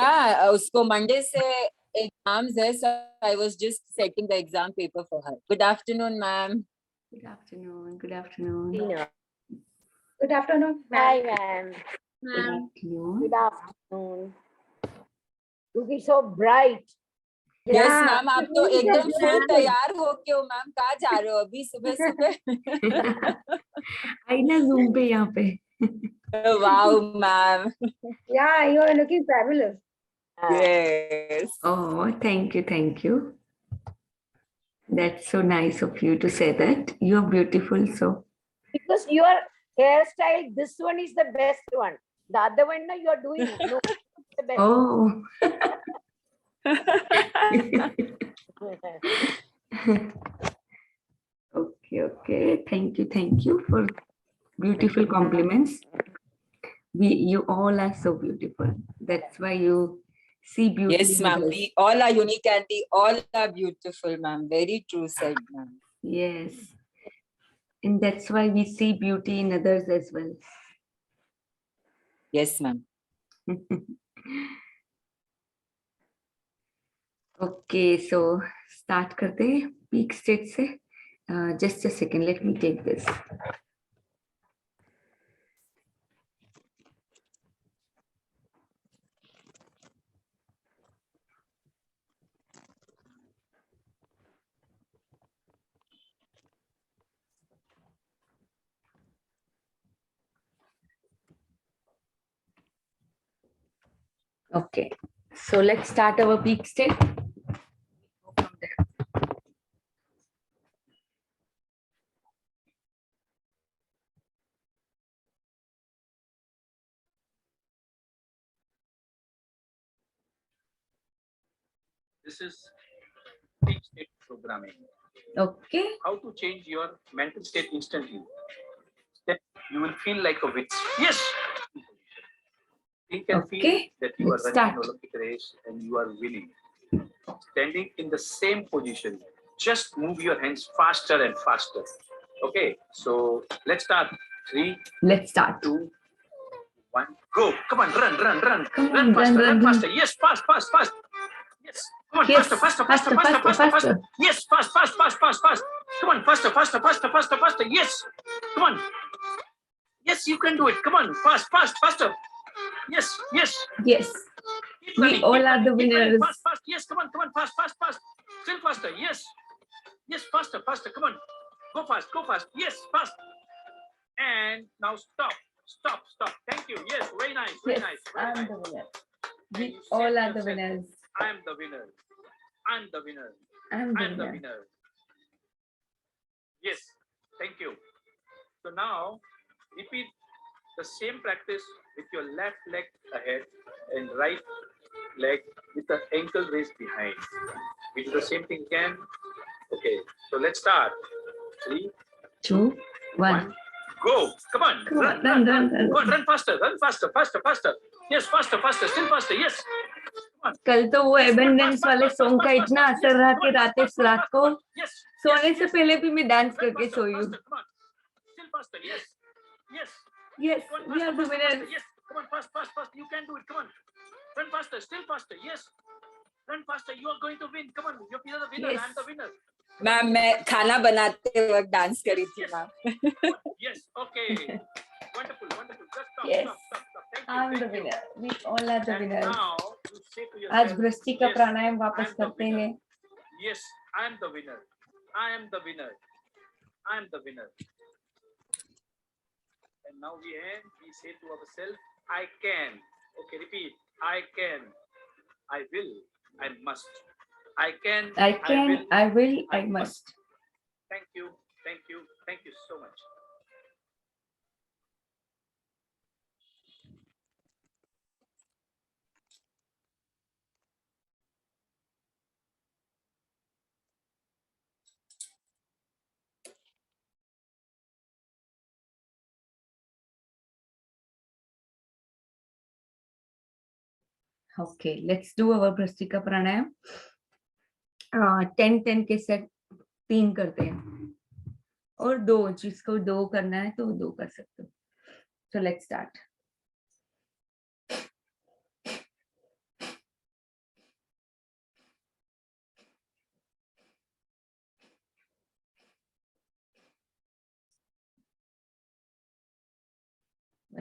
हाँ, उसको मंडे से एग्जाम्स है, so I was just setting the exam paper for her. Good afternoon, ma'am. Good afternoon. Good afternoon. Good afternoon. Hi, ma'am. Good afternoon. Good afternoon. Looking so bright. Yes, ma'am. आप तो एकदम full तैयार हो क्यों ma'am? कहाँ जा रहे हो अभी सुबह सुबह? आई ना Zoom पे यहाँ पे. Wow, ma'am. Yeah, you are looking fabulous. Yes. Oh, thank you, thank you. That's so nice of you to say that. You're beautiful, so. Because your hairstyle, this one is the best one. The other one, no, you are doing no, the best. Oh. Okay. Thank you for beautiful compliments. You all are so beautiful. That's why you see beauty. Yes, in ma'am. others. We all are unique and we all are beautiful, ma'am. Very true said, ma'am. Yes. And that's why we see beauty in others as well. Yes, ma'am. Okay, so start करते हैं peak state से. Just a second, let me take this. Okay, so let's start our peak state. Go from there. This is peak state programming. Okay. How to change your mental state instantly. Then you will feel like a witch. Yes. You can feel Okay, that you are let's running start. an Olympic race and you are winning. Standing in the same position, just move your hands faster and faster. Okay, so let's start. 3, Let's start. 2, 1, go. Come on, run. Come on, Run faster, run. run faster. Yes, fast. Yes. Come on, Yes, faster. Yes, fast. Come on, faster. Yes. Come on. Yes, you can do it. Come on, faster. Yes. Yes, Keep we running, all keep are running, the keep running. winners. Fast. Yes, come on, fast. Still faster. Yes, faster. Come on, go fast. Yes, fast. And now stop. Thank you. Yes, very nice. Yes, Very I'm nice. the winner. And We you say all to are the yourself, winners. I am the winner. I'm the winner. I'm the I'm the winner. winner. Yes, thank you. So now repeat the same practice with your left leg ahead and right leg with the ankle raised behind. We do the same thing again. Okay, so let's start. 3, 2, 1. go. Come on, run. Go on, run faster. Yes, faster, still faster. Yes. कल तो वो abundance वाले song का इतना असर रहा कि रात को Yes. सोने से पहले भी मैं डांस करके सोई हूँ. Come on. Still faster. Yes. Yes, Come on, we are the faster. winners. Yes. Come on, fast. You can do it. Come on. Run faster. Still faster. Yes. Run faster. You are going to win. Come on. You're the winner. Yes. I'm the winner. Ma'am मैं खाना बनाते वक्त dance करी थी ma'am. Yes. Okay. Wonderful. Just stop. Yes. Thank you. I'm the winner. We all are the And winners. now you say to yourself, आज भ्रष्टी का yes, pranayama I वापस am the करते winner. हैं. Yes, I am the winner. And now we say to ourselves, I can. Okay, repeat. I can. I will. I must. I can. I will, I must. Thank you so much. Okay, let's do our Bhrastika Pranayam. 10 के set 3 करते हैं और 2 जिसको 2 करना है तो 2 कर सकते हो. So let's start.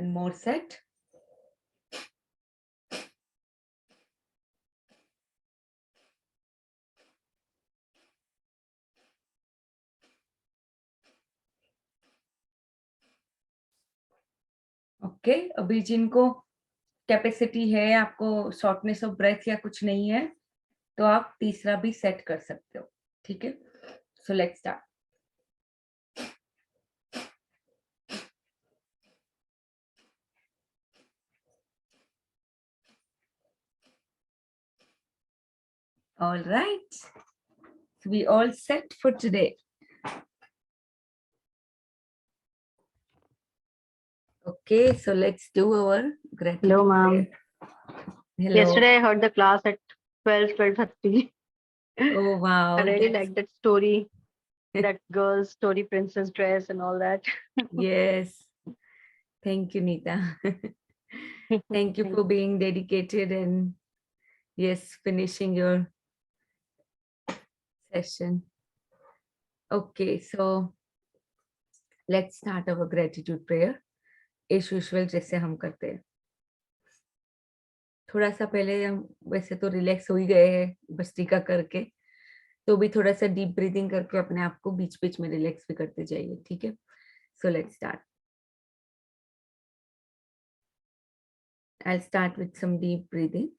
and more set. Okay अभी जिनको कैपेसिटी है, आपको शॉर्टनेस ऑफ ब्रेथ या कुछ नहीं है, तो आप तीसरा भी सेट कर सकते हो. ठीक है, so let's start. All right, so we all set for today. Okay, so let's do our gratitude. Hello, ma'am. prayer. Hello. Yesterday I heard the class at 12:30. Oh wow. I really that's- liked that story, that girl's story, princess dress and all that. Yes. Thank you, Neeta. Thank you for being dedicated and yes, finishing your session. Okay, so let's start our gratitude prayer. As usual, जैसे हम करते हैं. थोड़ा सा पहले हम वैसे तो रिलैक्स हो ही गए हैं भस्त्रिका करके, तो भी थोड़ा सा डीप ब्रीदिंग करके अपने आप को बीच बीच में रिलैक्स भी करते जाइए. ठीक है, so let's start. I'll start with some deep breathing.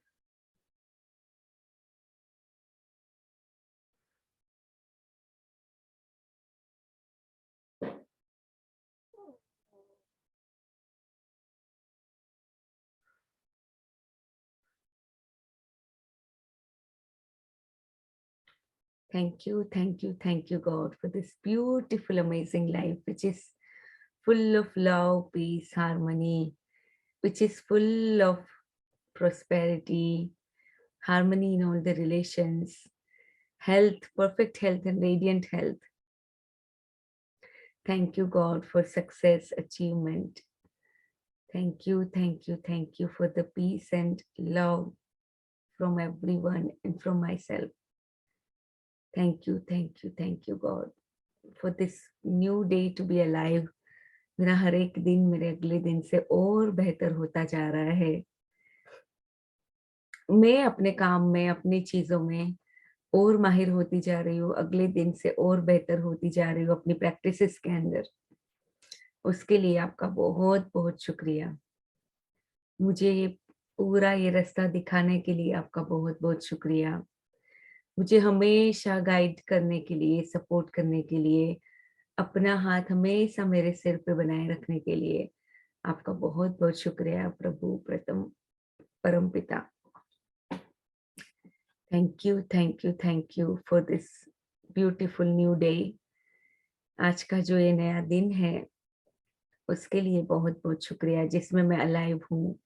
Thank you, God, for this beautiful, amazing life, which is full of love, peace, harmony, which is full of prosperity, harmony in all the relations, health, perfect health and radiant health. Thank you, God, for success, achievement. Thank you for the peace and love from everyone and from myself. Thank you, God, for this new day to be alive. मेरा हर एक दिन मेरे अगले दिन से और बेहतर होता जा रहा है. मैं अपने काम में, अपनी चीजों में और माहिर होती जा रही हूँ, अगले दिन से और बेहतर होती जा रही हूँ अपनी प्रैक्टिसेस के अंदर. उसके लिए आपका बहुत बहुत शुक्रिया. मुझे ये पूरा ये रास्ता दिखाने के लिए आपका बहुत बहुत शुक्रिया. मुझे हमेशा गाइड करने के लिए, सपोर्ट करने के लिए, अपना हाथ हमेशा मेरे सिर पे बनाए रखने के लिए आपका बहुत बहुत शुक्रिया प्रभु, प्रथम परम पिता. Thank you for this beautiful new day. आज का जो ये नया दिन है उसके लिए बहुत बहुत शुक्रिया, जिसमें मैं अलाइव हूँ.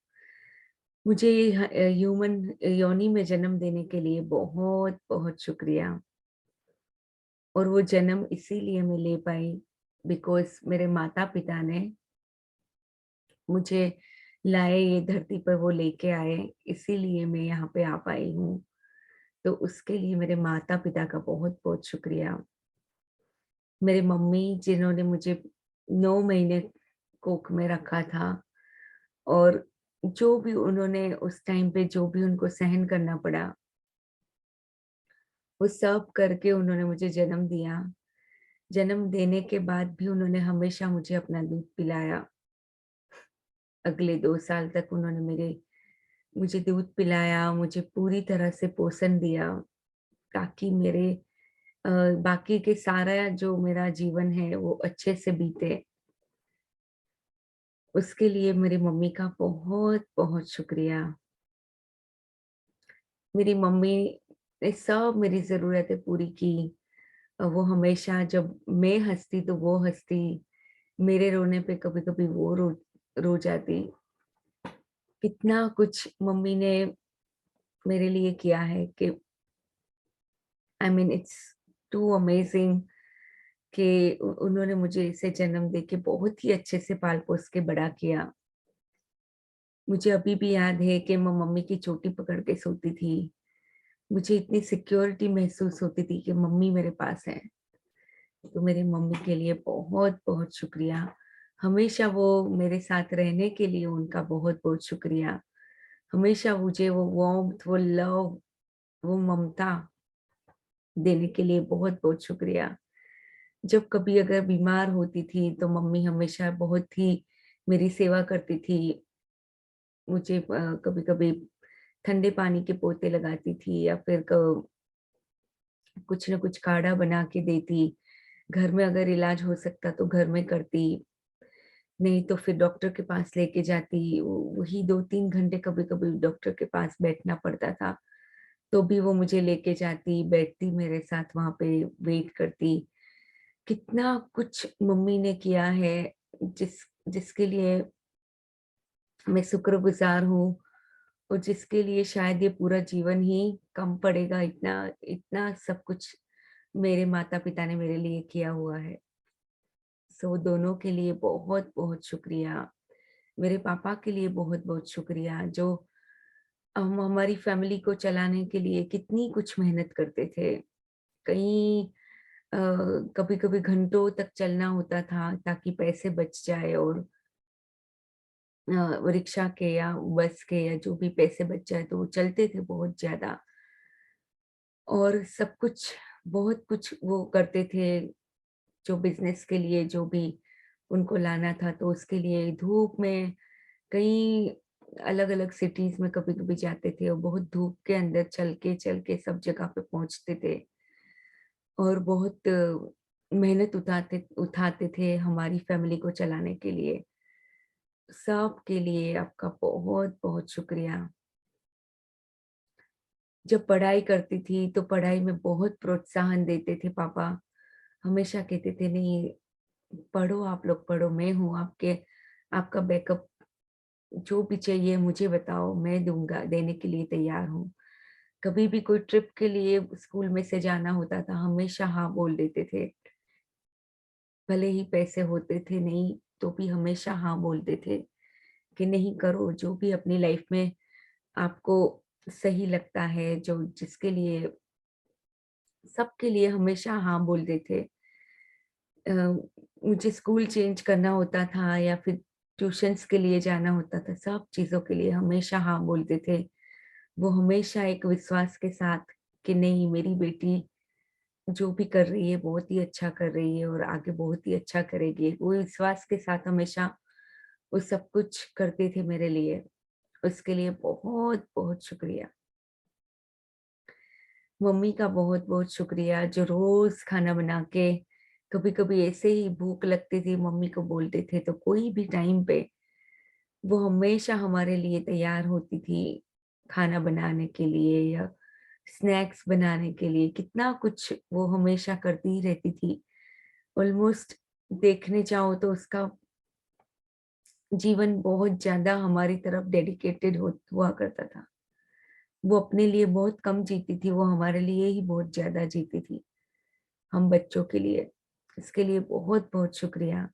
मुझे ह्यूमन योनि में जन्म देने के लिए बहुत बहुत शुक्रिया. और वो जन्म इसीलिए मैं ले पाई बिकॉज मेरे माता पिता ने मुझे लाए, ये धरती पर वो लेके आए, इसीलिए मैं यहाँ पे आ पाई हूँ. तो उसके लिए मेरे माता पिता का बहुत बहुत शुक्रिया. मेरे मम्मी जिन्होंने मुझे 9 महीने कोख में रखा था, और जो भी उन्होंने उस टाइम पे जो भी उनको सहन करना पड़ा, वो सब करके उन्होंने मुझे जन्म दिया. जन्म देने के बाद भी उन्होंने हमेशा मुझे अपना दूध पिलाया. अगले 2 साल तक उन्होंने मुझे दूध पिलाया, मुझे पूरी तरह से पोषण दिया, ताकि मेरे बाकी के सारा जो मेरा जीवन है वो अच्छे से बीते. उसके लिए मेरी मम्मी का बहुत बहुत शुक्रिया. मेरी मम्मी ने सब मेरी जरूरतें पूरी की. वो हमेशा जब मैं हंसती तो वो हंसती, मेरे रोने पे कभी कभी वो रो जाती. कितना कुछ मम्मी ने मेरे लिए किया है कि I mean it's too amazing कि उन्होंने मुझे इसे जन्म दे के बहुत ही अच्छे से पाल पोस के बड़ा किया. मुझे अभी भी याद है कि मैं मम्मी की चोटी पकड़ के सोती थी. मुझे इतनी सिक्योरिटी महसूस होती थी कि मम्मी मेरे पास है. तो मेरी मम्मी के लिए बहुत बहुत शुक्रिया. हमेशा वो मेरे साथ रहने के लिए उनका बहुत बहुत शुक्रिया। हमेशा मुझे वो वार्मथ, वो लव, वो ममता देने के लिए बहुत बहुत शुक्रिया। जब कभी अगर बीमार होती थी तो मम्मी हमेशा बहुत ही मेरी सेवा करती थी। मुझे कभी कभी ठंडे पानी के पोते लगाती थी, या फिर कुछ न कुछ काढ़ा बना के देती। घर में अगर इलाज हो सकता तो घर में करती, नहीं तो फिर डॉक्टर के पास लेके जाती। वही 2-3 घंटे कभी-कभी डॉक्टर के पास बैठना पड़ता था, तो भी वो मुझे लेके जाती, बैठती मेरे साथ वहाँ पे, वेट करती। कितना कुछ मम्मी ने किया है जिसके लिए मैं शुक्रगुज़ार हूँ, और जिसके लिए शायद ये पूरा जीवन ही कम पड़ेगा, इतना इतना सब कुछ मेरे माता-पिता ने मेरे लिए किया हुआ है। सो दोनों के लिए बहुत-बहुत शुक्रिया। मेरे पापा के लिए बहुत-बहुत शुक्रिया, जो हम हमारी फैमिली को चलाने के लिए कितनी कुछ मेहनत करते थे। कहीं कभी-कभी घंटों तक चलना होता था ताकि पैसे बच जाए, और रिक्शा के या बस के या जो भी पैसे बच जाए तो वो चलते थे बहुत ज़्यादा। और सब कुछ, बहुत कुछ वो करते थे, जो बिज़नेस के लिए जो भी उनको लाना था, तो उसके लिए धूप में कई अलग-अलग सिटीज़ में कभी-कभी जाते थे, और बहुत धूप के अंदर चल के सब जगह पे पहुँचते थे, और बहुत मेहनत उठाते उठाते थे हमारी फैमिली को चलाने के लिए। सबके लिए आपका बहुत-बहुत शुक्रिया। जब पढ़ाई करती थी, तो पढ़ाई में बहुत प्रोत्साहन देते थे पापा। हमेशा कहते थे, "नहीं, पढ़ो, आप लोग पढ़ो, मैं हूँ आपका बैकअप, जो भी चाहिए मुझे बताओ, मैं दूँगा, देने के लिए तैयार हूँ।" कभी भी कोई ट्रिप के लिए स्कूल में से जाना होता था, हमेशा हाँ बोल देते थे। भले ही पैसे होते थे नहीं, तो भी हमेशा हाँ बोलते थे कि नहीं, करो, जो भी अपनी लाइफ में आपको सही लगता है, जो जिसके लिए, सबके लिए हमेशा हाँ बोलते थे। अ, मुझे स्कूल चेंज करना होता था या फिर ट्यूशन्स के लिए जाना होता था, सब चीज़ों के लिए हमेशा हाँ बोलते थे। वो हमेशा एक विश्वास के साथ कि नहीं, मेरी बेटी जो भी कर रही है बहुत ही अच्छा कर रही है और आगे बहुत ही अच्छा करेगी। वो विश्वास के साथ हमेशा वो सब कुछ करते थे मेरे लिए। उसके लिए बहुत-बहुत शुक्रिया। मम्मी का बहुत-बहुत शुक्रिया, जो रोज़ खाना बना के, कभी-कभी ऐसे ही भूख लगती थी, मम्मी को बोलते थे तो कोई भी टाइम पे वो हमेशा हमारे लिए तैयार होती थी, खाना बनाने के लिए या स्नैक्स बनाने के लिए। कितना कुछ वो हमेशा करती ही रहती थी। ऑलमोस्ट देखने जाओ तो उसका जीवन बहुत ज़्यादा हमारी तरफ डेडिकेटेड हुआ करता था। वो अपने लिए बहुत कम जीती थी, वो हमारे लिए ही बहुत ज़्यादा जीती थी, हम बच्चों के लिए। इसके लिए बहुत-बहुत शुक्रिया।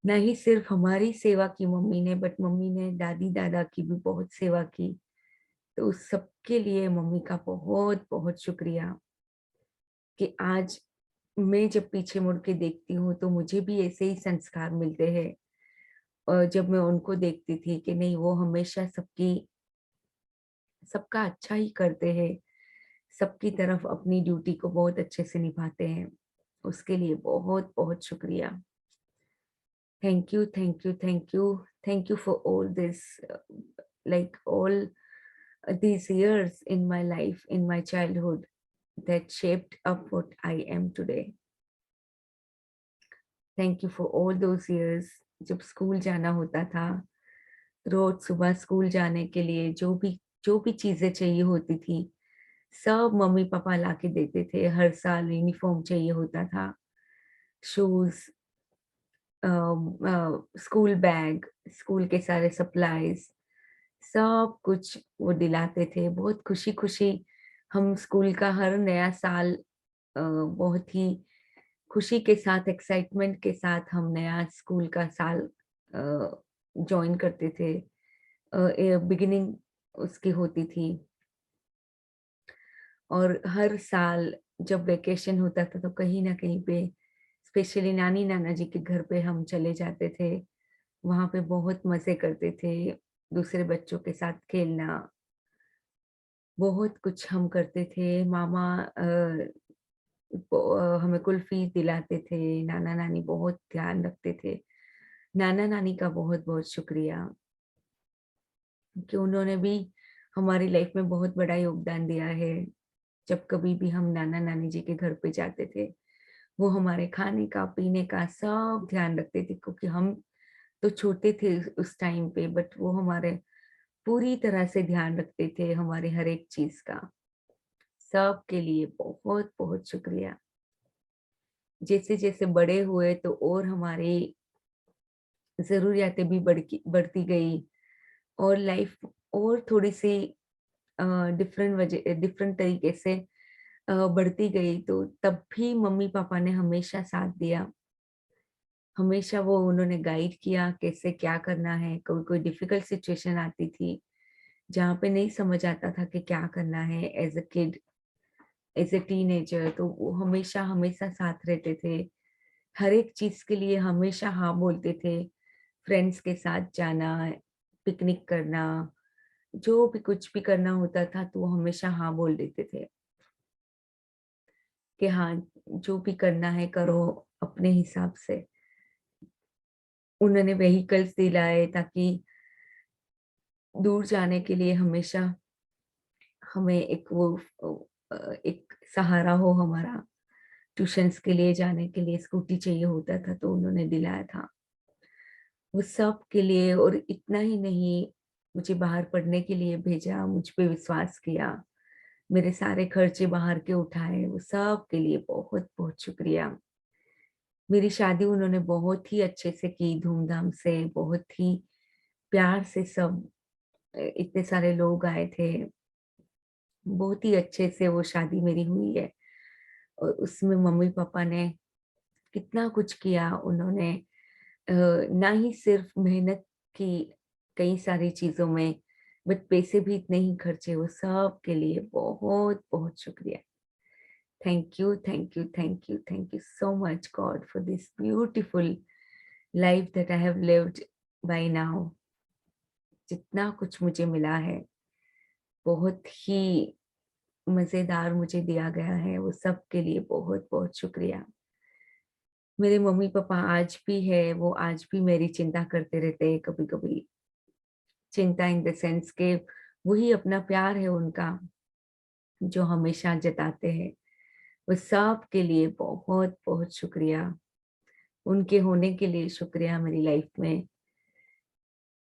ना ही सिर्फ़ हमारी सेवा की मम्मी ने, बट मम्मी ने दादी-दादा की भी बहुत सेवा की। तो उस सबके लिए मम्मी का बहुत-बहुत शुक्रिया कि आज मैं जब पीछे मुड़ के देखती हूँ, तो मुझे भी ऐसे ही संस्कार मिलते हैं। जब मैं उनको देखती थी कि नहीं, वो हमेशा सबका अच्छा ही करते हैं, सबकी तरफ अपनी ड्यूटी को बहुत अच्छे से निभाते हैं। उसके लिए बहुत-बहुत शुक्रिया। Thank you, thank you, thank you, thank you for all this, like all these years in my life, in my childhood, that shaped up what I am today. Thank you for all those years. जब school जाना होता था, रोज सुबह school जाने के लिए जो भी चीजें चाहिए होती थी, सब मम्मी पापा लाके देते थे। हर साल यूनिफॉर्म चाहिए होता था, शूज, स्कूल बैग, स्कूल के सारे सप्लाईज, सब कुछ वो दिलाते थे। बहुत खुशी-खुशी हम स्कूल का हर नया साल बहुत ही खुशी के साथ, एक्साइटमेंट के साथ हम नया स्कूल का साल जॉइन करते थे। बिगिनिंग उसकी होती थी, और हर साल जब वेकेशन होता था तो कहीं न कहीं पे स्पेशली नानी नाना जी के घर पे हम चले जाते थे, वहां पे बहुत मजे करते थे, दूसरे बच्चों के साथ खेलना, बहुत कुछ हम करते थे। मामा हमें कुल्फी दिलाते थे, नाना नानी बहुत ध्यान रखते थे। नाना नानी का बहुत बहुत शुक्रिया कि उन्होंने भी हमारी लाइफ में बहुत बड़ा योगदान दिया है। जब कभी भी हम नाना नानी जी के घर पे जाते थे, वो हमारे खाने का पीने का सब ध्यान रखते थे, क्योंकि हम तो छोटे थे उस टाइम पे, बट वो हमारे पूरी तरह से ध्यान रखते थे हमारे हर एक चीज का। सब के लिए बहुत बहुत शुक्रिया। जैसे जैसे बड़े हुए तो और हमारी जरूरियातें भी बढ़ती गई, और लाइफ और थोड़ी सी डिफरेंट तरीके से बढ़ती गई, तो तब भी मम्मी पापा ने हमेशा साथ दिया। हमेशा वो उन्होंने गाइड किया कैसे क्या करना है। कोई कोई डिफिकल्ट सिचुएशन आती थी जहाँ पे नहीं समझ आता था कि क्या करना है as a kid, as a teenager, तो वो हमेशा हमेशा साथ रहते थे। हर एक चीज के लिए हमेशा हाँ बोलते थे। फ्रेंड्स के साथ जाना, पिकनिक करना, जो भी कुछ भी करना होता था तो वो हमेशा हाँ बोल देते थे कि हाँ, जो भी करना है करो अपने हिसाब से। उन्होंने व्हीकल्स दिलाए ताकि दूर जाने के लिए हमेशा हमें एक सहारा हो हमारा। ट्यूशंस के लिए जाने के लिए स्कूटी चाहिए होता था तो उन्होंने दिलाया था वो सब के लिए। और इतना ही नहीं, मुझे बाहर पढ़ने के लिए भेजा, मुझ पे विश्वास किया, मेरे सारे खर्चे बाहर के उठाए, वो सब के लिए बहुत बहुत शुक्रिया। मेरी शादी उन्होंने बहुत ही अच्छे से की, धूमधाम से, बहुत ही प्यार से। सब इतने सारे लोग आए थे, बहुत ही अच्छे से वो शादी मेरी हुई है। और उसमें मम्मी पापा ने कितना कुछ किया। उन्होंने ना ही सिर्फ मेहनत की कई सारी चीजों में, बट पैसे भी इतने ही खर्चे। वो सब के लिए बहुत बहुत शुक्रिया। Thank you, thank you, thank you, thank you so much God for this beautiful life that I have lived bye now. जितना कुछ मुझे मिला है बहुत ही मजेदार मुझे दिया गया है, वो सब के लिए बहुत बहुत शुक्रिया। मेरे मम्मी पापा आज भी है, वो आज भी मेरी चिंता करते रहते हैं कभी कभी। चिंता इन द सेंस के वही अपना प्यार है उनका जो हमेशा जताते हैं। वो सब के लिए बहुत बहुत शुक्रिया। उनके होने के लिए शुक्रिया मेरी लाइफ में।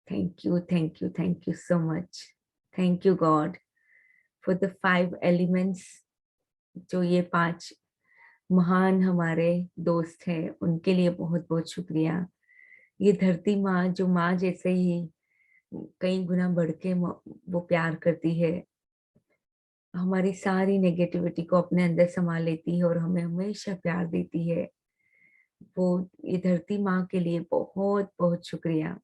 Thank you, thank you, thank you so much. Thank you God for the 5 elements. जो ये 5 महान हमारे दोस्त हैं, उनके लिए बहुत बहुत शुक्रिया। ये धरती माँ जो माँ जैसे ही कई गुना बढ़ के वो प्यार करती है, हमारी सारी नेगेटिविटी को अपने अंदर संभाल लेती है और हमें हमेशा प्यार देती है। वो ये धरती माँ के लिए बहुत बहुत शुक्रिया।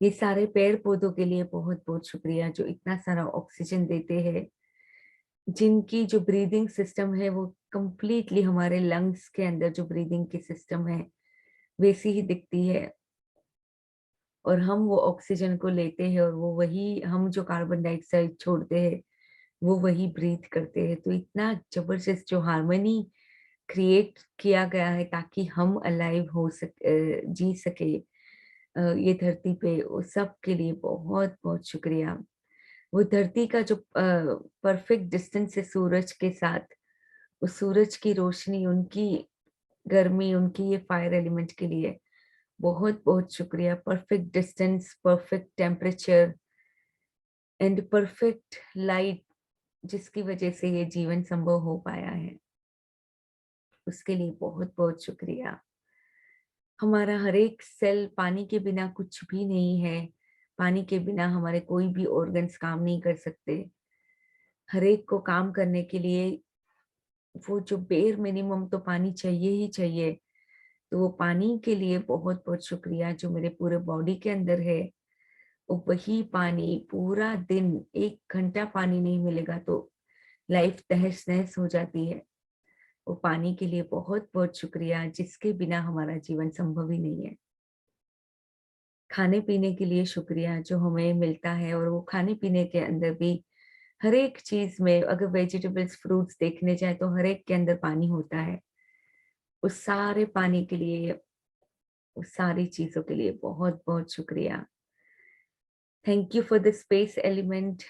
ये सारे पेड़ पौधों के लिए बहुत बहुत शुक्रिया जो इतना सारा ऑक्सीजन देते हैं, जिनकी जो ब्रीदिंग सिस्टम है वो कंप्लीटली हमारे लंग्स के अंदर जो ब्रीदिंग की सिस्टम है वैसी ही दिखती है। और हम वो ऑक्सीजन को लेते हैं और वो वही, हम जो कार्बन डाइऑक्साइड छोड़ते हैं वो वही ब्रीथ करते हैं। तो इतना जबरदस्त जो हार्मनी क्रिएट किया गया है ताकि हम अलाइव हो जी सके ये धरती पे, वो सब के लिए बहुत बहुत शुक्रिया। वो धरती का जो परफेक्ट डिस्टेंस है सूरज के साथ, उस सूरज की रोशनी, उनकी गर्मी, उनकी ये फायर एलिमेंट के लिए बहुत बहुत शुक्रिया। Perfect distance, perfect temperature and perfect light, जिसकी वजह से ये जीवन संभव हो पाया है, उसके लिए बहुत बहुत शुक्रिया। हमारा हर एक सेल पानी के बिना कुछ भी नहीं है। पानी के बिना हमारे कोई भी ऑर्गन्स काम नहीं कर सकते। हर एक को काम करने के लिए वो जो बेर मिनिमम तो पानी चाहिए ही चाहिए। तो वो पानी के लिए बहुत बहुत शुक्रिया जो मेरे पूरे बॉडी के अंदर है। वो वही पानी पूरा दिन, 1 घंटा पानी नहीं मिलेगा तो लाइफ तहस नहस हो जाती है। वो पानी के लिए बहुत बहुत शुक्रिया, जिसके बिना हमारा जीवन संभव ही नहीं है। खाने पीने के लिए शुक्रिया जो हमें मिलता है, और वो खाने पीने के अंदर भी हर एक चीज में, अगर वेजिटेबल्स फ्रूट्स देखने जाए तो हर एक के अंदर पानी होता है। उस सारे पानी के लिए, उस सारी चीजों के लिए बहुत बहुत शुक्रिया। Thank you for the space element.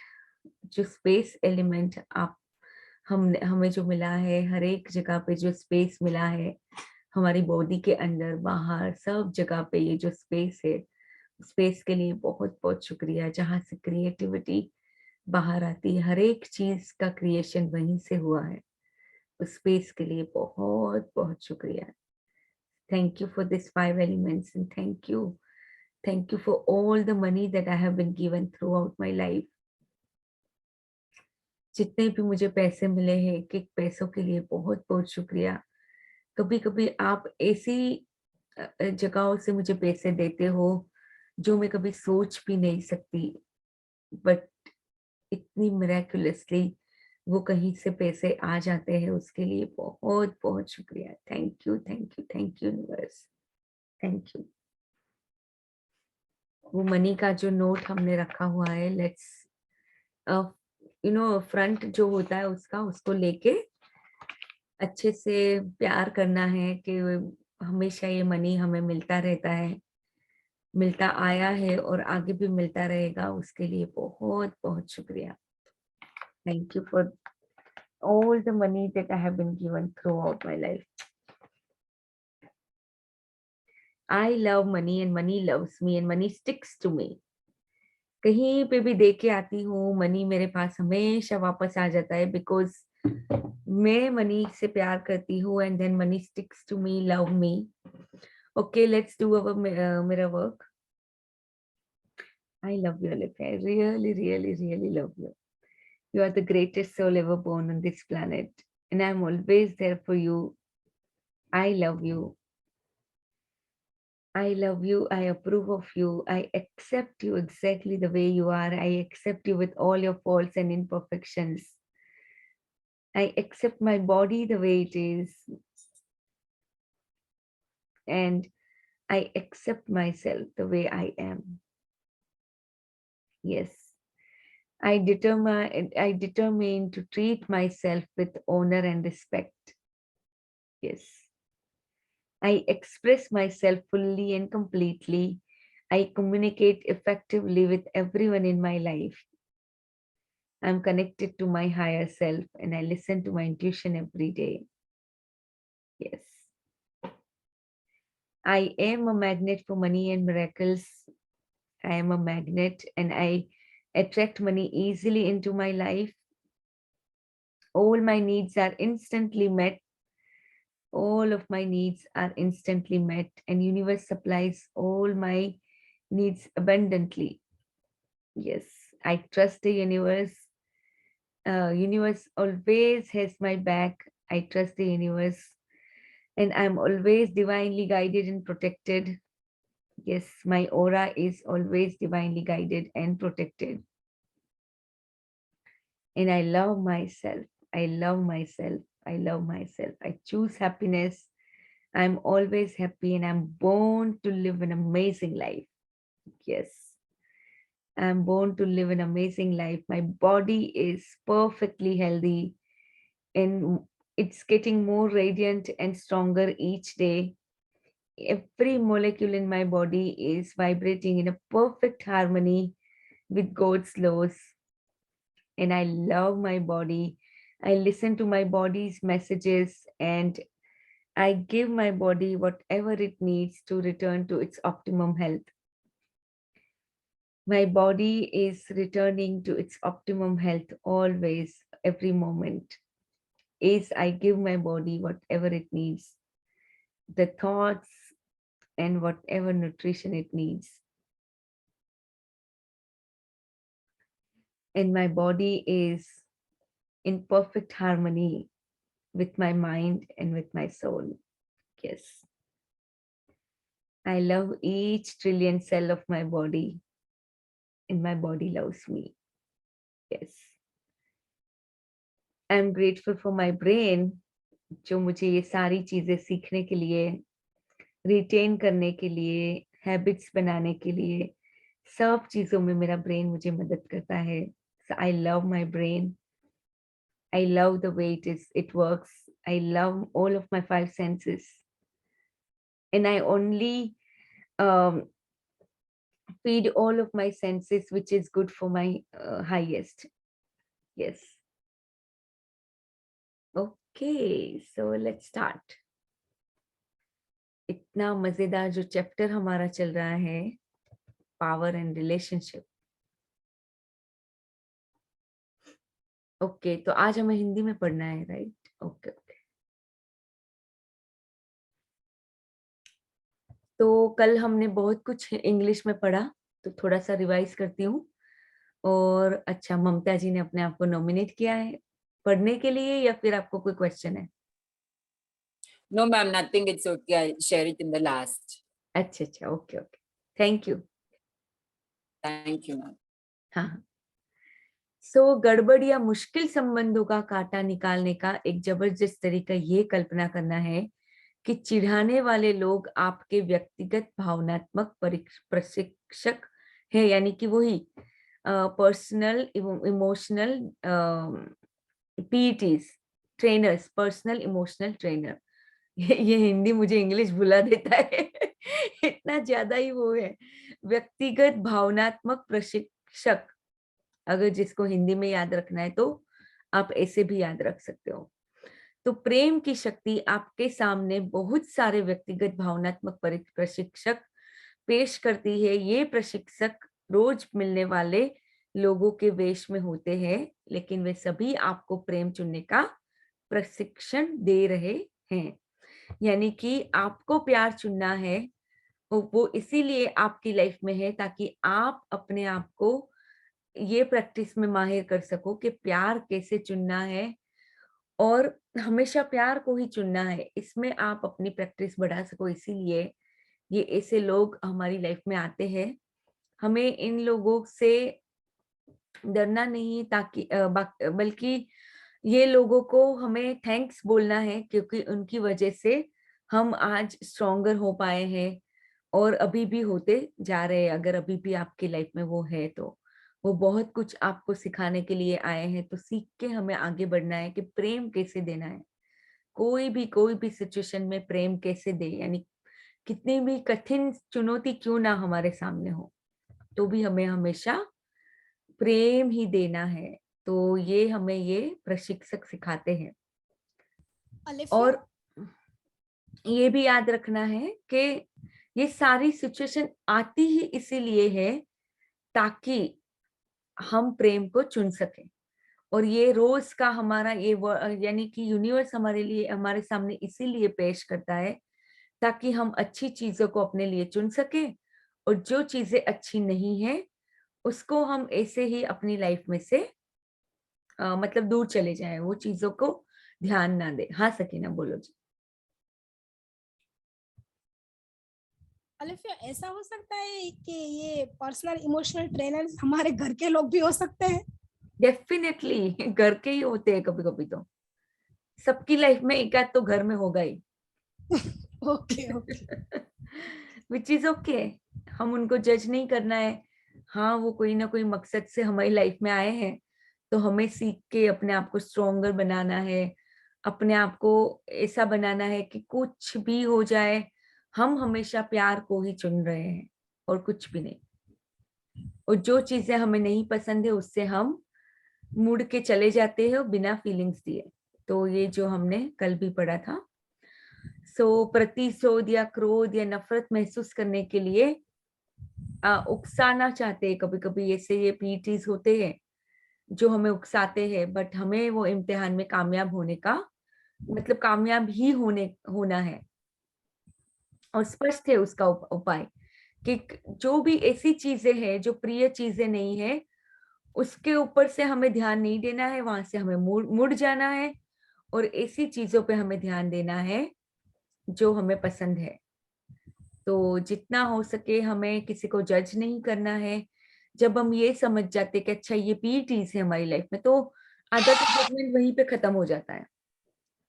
जो स्पेस एलिमेंट आप हमें जो मिला है, हर एक जगह पे जो स्पेस मिला है, हमारी बॉडी के अंदर बाहर सब जगह पे ये जो स्पेस है, स्पेस के लिए बहुत बहुत शुक्रिया। जहाँ से क्रिएटिविटी बाहर आती है, हर एक चीज का क्रिएशन वहीं से हुआ है। उस स्पेस के लिए बहुत बहुत शुक्रिया। Thank you for this 5 elements, and thank you for all the money that I have been given throughout my life. जितने भी मुझे पैसे मिले हैं, एक एक पैसों के लिए बहुत बहुत शुक्रिया। कभी कभी आप ऐसी जगहों से मुझे पैसे देते हो जो मैं कभी सोच भी नहीं सकती, बट इतनी मिरेकुलसली वो कहीं से पैसे आ जाते हैं, उसके लिए बहुत बहुत शुक्रिया। Thank you, thank you, thank you universe, thank you. वो मनी का जो नोट हमने रखा हुआ है, लेट्स फ्रंट जो होता है उसका, उसको लेके अच्छे से प्यार करना है कि हमेशा ये मनी हमें मिलता रहता है, मिलता आया है और आगे भी मिलता रहेगा। उसके लिए बहुत बहुत शुक्रिया। Thank you for all the money that I have been given throughout my life. I love money and money loves me and money sticks to me. कहीं पे भी दे के आती हूँ, मनी मेरे पास हमेशा वापस आ जाता है, बिकॉज मैं मनी से प्यार करती हूँ, and then money sticks to me, love me. Okay, let's do our mirror work. I love you, Olivia. I really, really, really love you. You are the greatest soul ever born on this planet, and I'm always there for you. I love you. I love you. I approve of you. I accept you exactly the way you are. I accept you with all your faults and imperfections. I accept my body the way it is. And I accept myself the way I am. Yes. I determine to treat myself with honor and respect. Yes. I express myself fully and completely. I communicate effectively with everyone in my life. I'm connected to my higher self and I listen to my intuition every day. Yes. I am a magnet for money and miracles. I am a magnet and I attract money easily into my life. All my needs are instantly met. All of my needs are instantly met, and universe supplies all my needs abundantly. Yes, I trust the universe. Universe always has my back. I trust the universe, and I'm always divinely guided and protected. Yes, my aura is always divinely guided and protected. And I love myself. I love myself. I love myself. I choose happiness. I'm always happy and I'm born to live an amazing life. Yes, I'm born to live an amazing life. My body is perfectly healthy and it's getting more radiant and stronger each day. Every molecule in my body is vibrating in a perfect harmony with God's laws. And I love my body. I listen to my body's messages and I give my body whatever it needs to return to its optimum health. My body is returning to its optimum health always, every moment, as I give my body whatever it needs, the thoughts and whatever nutrition it needs. And my body is in perfect harmony with my mind and with my soul. Yes. I love each trillion cell of my body, and my body loves me. Yes. I'm grateful for my brain जो मुझे ये सारी चीजें सीखने के लिए, retain करने के लिए, हैबिट्स बनाने के लिए, सब चीजों में मेरा ब्रेन मुझे मदद करता है. I love my brain. I love the way it works. I love all of my 5 senses. And I only feed all of my senses, which is good for my highest. Yes. Okay, so let's start. इतना मजेदार जो chapter हमारा चल रहा है, power and relationship. Okay, तो आज हमें हिंदी में पढ़ना है, राइट? ओके. तो कल हमने बहुत कुछ इंग्लिश में पढ़ा, तो थोड़ा सा रिवाइज करती हूँ. और अच्छा, ममता जी ने अपने आप को नॉमिनेट किया है पढ़ने के लिए, या फिर आपको कोई क्वेश्चन है? No, ma'am, nothing. It's okay. I'll share it in the last. अच्छा, okay. Thank you. Thank you, ma'am. हाँ. सो गड़बड़ या मुश्किल संबंधों का कांटा निकालने का एक जबरदस्त तरीका ये कल्पना करना है कि चिढ़ाने वाले लोग आपके व्यक्तिगत भावनात्मक प्रशिक्षक है, यानी कि वही personal emotional PTs trainers, personal emotional trainer. ये हिंदी मुझे इंग्लिश भुला देता है. इतना ज्यादा ही वो है. व्यक्तिगत भावनात्मक प्रशिक्षक, अगर जिसको हिंदी में याद रखना है तो आप ऐसे भी याद रख सकते हो. तो प्रेम की शक्ति आपके सामने बहुत सारे व्यक्तिगत भावनात्मक प्रशिक्षक पेश करती है. ये प्रशिक्षक रोज मिलने वाले लोगों के वेश में होते हैं, लेकिन वे सभी आपको प्रेम चुनने का प्रशिक्षण दे रहे हैं. यानी कि आपको प्यार चुनना है, वो इसीलिए आपकी लाइफ में है ताकि आप अपने आप को ये प्रैक्टिस में माहिर कर सको कि प्यार कैसे चुनना है, और हमेशा प्यार को ही चुनना है. इसमें आप अपनी प्रैक्टिस बढ़ा सको. इसीलिए ये ऐसे लोग हमारी लाइफ में आते हैं. हमें इन लोगों से डरना नहीं, ताकि बल्कि ये लोगों को हमें थैंक्स बोलना है, क्योंकि उनकी वजह से हम आज स्ट्रॉन्गर हो पाए हैं और अभी भी होते जा रहे हैं. अगर अभी भी आपकी लाइफ में वो है तो वो बहुत कुछ आपको सिखाने के लिए आए हैं. तो सीख के हमें आगे बढ़ना है कि प्रेम कैसे देना है. कोई भी सिचुएशन में प्रेम कैसे दे, यानी कितनी भी कठिन चुनौती क्यों ना हमारे सामने हो, तो भी हमें हमेशा प्रेम ही देना है. तो ये हमें ये प्रशिक्षक सिखाते हैं. और ये भी याद रखना है कि ये सारी सिचुएशन आती ही इसीलिए है ताकि हम प्रेम को चुन सकें. और ये रोज का हमारा ये यानी कि यूनिवर्स हमारे लिए, हमारे सामने इसीलिए पेश करता है ताकि हम अच्छी चीजों को अपने लिए चुन सके, और जो चीजें अच्छी नहीं है उसको हम ऐसे ही अपनी लाइफ में से मतलब दूर चले जाए, वो चीजों को ध्यान ना दे. हाँ सकीना, बोलो जी. अलिफिया, ऐसा हो सकता है कि ये पर्सनल इमोशनल ट्रेनर हमारे घर के लोग भी हो सकते हैं? डेफिनेटली घर के ही होते हैं. कभी कभी तो सबकी लाइफ में एक आध तो घर में होगा ही. ओके. Which is okay. हम उनको जज नहीं करना है. हाँ, वो कोई ना कोई मकसद से हमारी लाइफ में आए हैं, तो हमें सीख के अपने आप को स्ट्रोंगर बनाना है, अपने आप को ऐसा बनाना है कि कुछ भी हो जाए हम हमेशा प्यार को ही चुन रहे हैं और कुछ भी नहीं. और जो चीजें हमें नहीं पसंद है उससे हम मुड़ के चले जाते हैं बिना फीलिंग्स दिए. तो ये जो हमने कल भी पढ़ा था. सो प्रतिशोध या क्रोध या नफरत महसूस करने के लिए उकसाना चाहते हैं. कभी कभी ऐसे ये पीटीज होते हैं जो हमें उकसाते हैं, बट हमें वो इम्तिहान में कामयाब होने का मतलब कामयाब ही होना है. और स्पष्ट है उसका उपाय कि जो भी ऐसी चीजें हैं जो प्रिय चीजें नहीं है, उसके ऊपर से हमें ध्यान नहीं देना है, वहां से हमें मुड़ जाना है, और ऐसी चीजों पे हमें ध्यान देना है जो हमें पसंद है. तो जितना हो सके हमें किसी को जज नहीं करना है. जब हम ये समझ जाते कि अच्छा ये पीटीज है हमारी लाइफ में, तो आधा तो जजमेंट वहीं पे खत्म हो जाता है.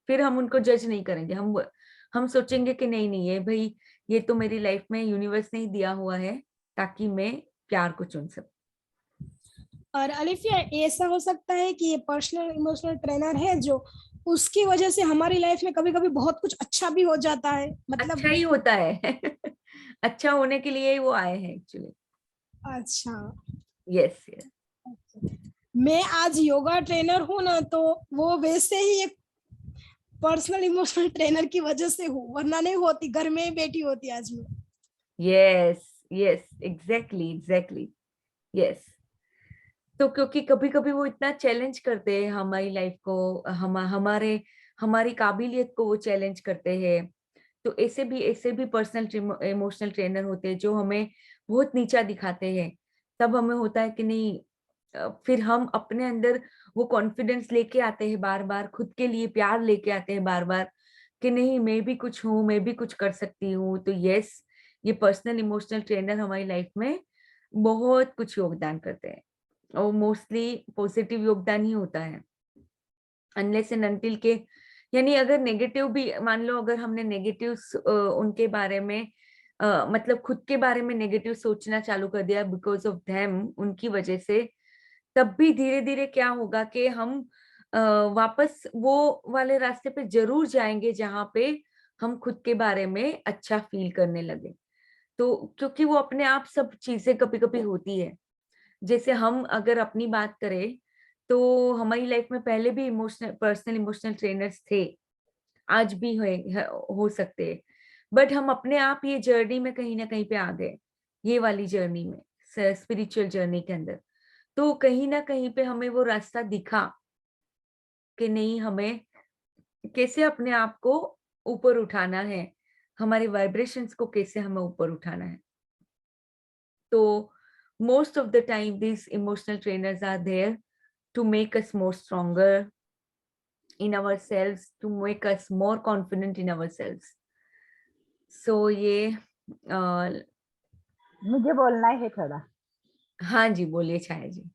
फिर हम उनको जज नहीं करेंगे, हम सोचेंगे कि नहीं नहीं, ये भाई ये तो मेरी लाइफ में यूनिवर्स ने ही दिया हुआ है ताकि मैं प्यार को चुन सकूं। और अलिफिया, ऐसा हो सकता है कि ये पर्सनल इमोशनल ट्रेनर है जो उसकी वजह से हमारी लाइफ में कभी कभी बहुत कुछ अच्छा भी हो जाता है, मतलब। अच्छा ही होता है अच्छा होने के लिए ही वो आए हैं एक्चुअली। अच्छा, यस यस। मैं आज योगा ट्रेनर हूँ ना, तो वो वैसे ही एक पर्सनल इमोशनल ट्रेनर की वजह से हूँ, वरना नहीं होती, घर में ही बैठी होती आज मैं। Yes yes, exactly exactly, yes. तो क्योंकि कभी कभी वो इतना चैलेंज करते हैं हमारी लाइफ को, हमारी काबिलियत को वो चैलेंज करते हैं। तो ऐसे भी पर्सनल इमोशनल ट्रेनर होते हैं जो हमें बहुत नीचा दिखाते हैं। तब हमें होता है कि नहीं, फिर हम अपने अंदर वो कॉन्फिडेंस लेके आते हैं बार बार, खुद के लिए प्यार लेके आते हैं बार बार कि नहीं, मैं भी कुछ हूँ, मैं भी कुछ कर सकती हूँ। तो यस, ये पर्सनल इमोशनल ट्रेनर हमारी लाइफ में बहुत कुछ योगदान करते हैं, और मोस्टली पॉजिटिव योगदान ही होता है। अनलेस एंड अनटिल के, यानी अगर नेगेटिव भी, मान लो अगर हमने नेगेटिव उनके बारे में मतलब खुद के बारे में नेगेटिव सोचना चालू कर दिया बिकॉज ऑफ देम, उनकी वजह से, तब भी धीरे धीरे क्या होगा कि हम वापस वो वाले रास्ते पे जरूर जाएंगे जहां पे हम खुद के बारे में अच्छा फील करने लगे। तो क्योंकि वो अपने आप सब चीजें कभी कभी होती है। जैसे हम अगर अपनी बात करें तो हमारी लाइफ में पहले भी पर्सनल इमोशनल ट्रेनर्स थे, आज भी हो सकते हैं, बट हम अपने आप ये जर्नी में कहीं ना कहीं पे आ गए, ये वाली जर्नी में, स्पिरिचुअल जर्नी के अंदर। तो कहीं ना कहीं पे हमें वो रास्ता दिखा कि नहीं, हमें कैसे अपने आप को ऊपर उठाना है, हमारे वाइब्रेशंस को कैसे हमें ऊपर उठाना है। तो most of the time these emotional trainers are there to make us more stronger in ourselves, to make us more confident in ourselves. So ये मुझे बोलना है थोड़ा। हाँ जी, बोलिए छाया जी।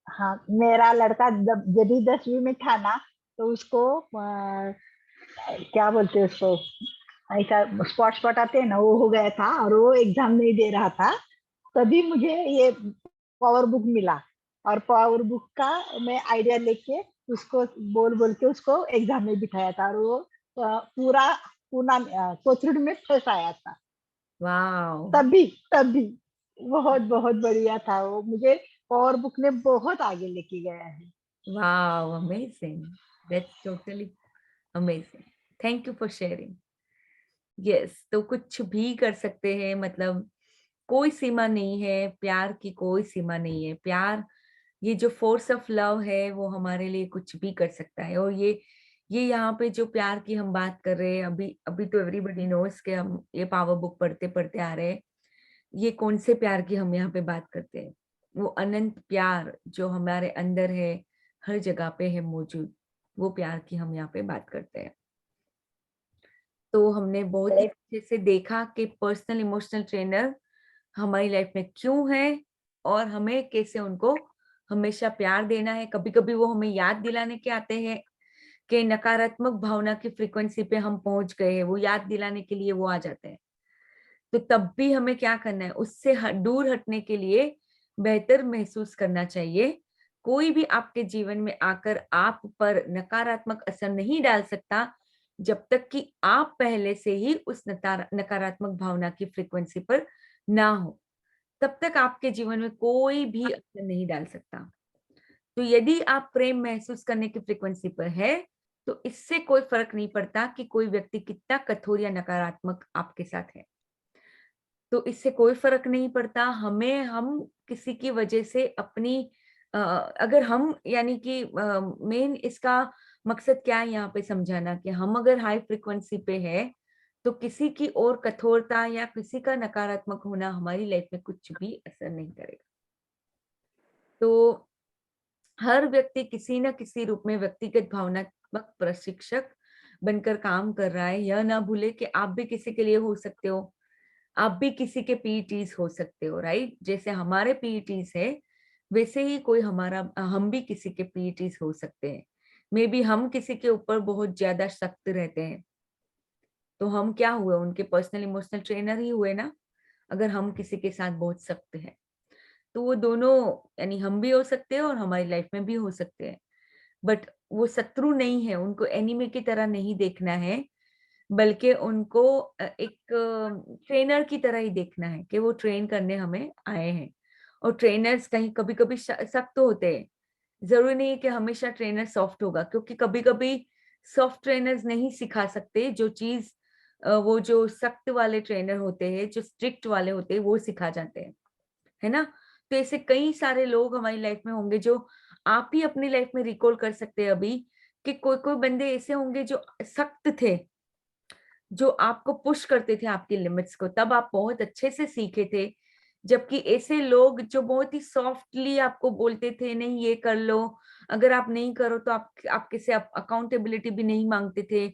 हाँ, मेरा लड़का जब भी 10वीं में था ना, तो उसको क्या बोलते हैं उसको, ऐसा स्पॉट आते हैं ना, वो हो गया था और वो एग्जाम नहीं दे रहा था। तभी मुझे ये पावर बुक मिला, और पावर बुक का मैं आइडिया लेके उसको बोल के उसको एग्जाम में बिठाया था, और वो पूरा पूना कोथरूड में फर्स्ट आया था। वाओ, तभी बहुत बहुत बढ़िया था वो, मुझे पावर बुक ने बहुत आगे लेके गया है। Wow, amazing, that's totally amazing, thank you for sharing. Yes, तो कुछ भी कर सकते हैं, मतलब कोई सीमा नहीं है, प्यार की कोई सीमा नहीं है। प्यार, ये जो फोर्स ऑफ लव है, वो हमारे लिए कुछ भी कर सकता है। और ये यहाँ पे जो प्यार की हम बात कर रहे हैं, अभी अभी तो एवरीबॉडी नोस के हम ये पावर बुक पढ़ते पढ़ते आ रहे हैं। ये कौन से प्यार की हम यहाँ पे बात करते हैं? वो अनंत प्यार जो हमारे अंदर है, हर जगह पे है मौजूद, वो प्यार की हम यहाँ पे बात करते हैं। तो हमने बहुत ही अच्छे से देखा कि पर्सनल इमोशनल ट्रेनर हमारी लाइफ में क्यों है, और हमें कैसे उनको हमेशा प्यार देना है। कभी कभी वो हमें याद दिलाने के आते हैं कि नकारात्मक भावना की फ्रीक्वेंसी पे हम पहुंच गए हैं, वो याद दिलाने के लिए वो आ जाते हैं। तो तब भी हमें क्या करना है, उससे दूर हटने के लिए बेहतर महसूस करना चाहिए। कोई भी आपके जीवन में आकर आप पर नकारात्मक असर नहीं डाल सकता जब तक कि आप पहले से ही उस नकारात्मक भावना की फ्रीक्वेंसी पर ना हो। तब तक आपके जीवन में कोई भी असर नहीं डाल सकता। तो यदि आप प्रेम महसूस करने की फ्रीक्वेंसी पर है, तो इससे कोई फर्क नहीं पड़ता कि कोई व्यक्ति कितना कठोर या नकारात्मक आपके साथ है। तो इससे कोई फर्क नहीं पड़ता। हम किसी की वजह से अपनी अगर हम, यानी कि मेन इसका मकसद क्या है यहाँ पे समझाना, कि हम अगर हाई फ्रीक्वेंसी पे है तो किसी की और कठोरता या किसी का नकारात्मक होना हमारी लाइफ में कुछ भी असर नहीं करेगा। तो हर व्यक्ति किसी न किसी रूप में व्यक्तिगत भावनात्मक प्रशिक्षक बनकर काम कर रहा है। यह ना भूले कि आप भी किसी के लिए हो सकते हो, आप भी किसी के पीईटीज हो सकते हो, राइट? जैसे हमारे पीईटीज है, वैसे ही हम भी किसी के पीईटीज हो सकते हैं। मे बी हम किसी के ऊपर बहुत ज्यादा सख्त रहते हैं, तो हम क्या हुए, उनके पर्सनल इमोशनल ट्रेनर ही हुए ना। अगर हम किसी के साथ बहुत सख्त हैं तो वो दोनों, यानी हम भी हो सकते हैं और हमारी लाइफ में भी हो सकते हैं, बट वो शत्रु नहीं है, उनको एनिमी की तरह नहीं देखना है, बल्कि उनको एक ट्रेनर की तरह ही देखना है कि वो ट्रेन करने हमें आए हैं। और ट्रेनर्स कहीं कभी कभी सख्त होते हैं, जरूरी नहीं है कि हमेशा ट्रेनर सॉफ्ट होगा, क्योंकि कभी कभी सॉफ्ट ट्रेनर्स नहीं सिखा सकते जो चीज वो जो सख्त वाले ट्रेनर होते हैं, जो स्ट्रिक्ट वाले होते हैं, वो सिखा जाते हैं, है ना। तो ऐसे कई सारे लोग हमारी लाइफ में होंगे जो आप ही अपनी लाइफ में रिकॉल कर सकते हैं अभी, कि कोई कोई बंदे ऐसे होंगे जो सख्त थे, जो आपको पुश करते थे आपकी लिमिट्स को, तब आप बहुत अच्छे से सीखे थे। जबकि ऐसे लोग जो बहुत ही सॉफ्टली आपको बोलते थे, नहीं ये कर लो, अगर आप नहीं करो तो आपके से अकाउंटेबिलिटी भी नहीं मांगते थे,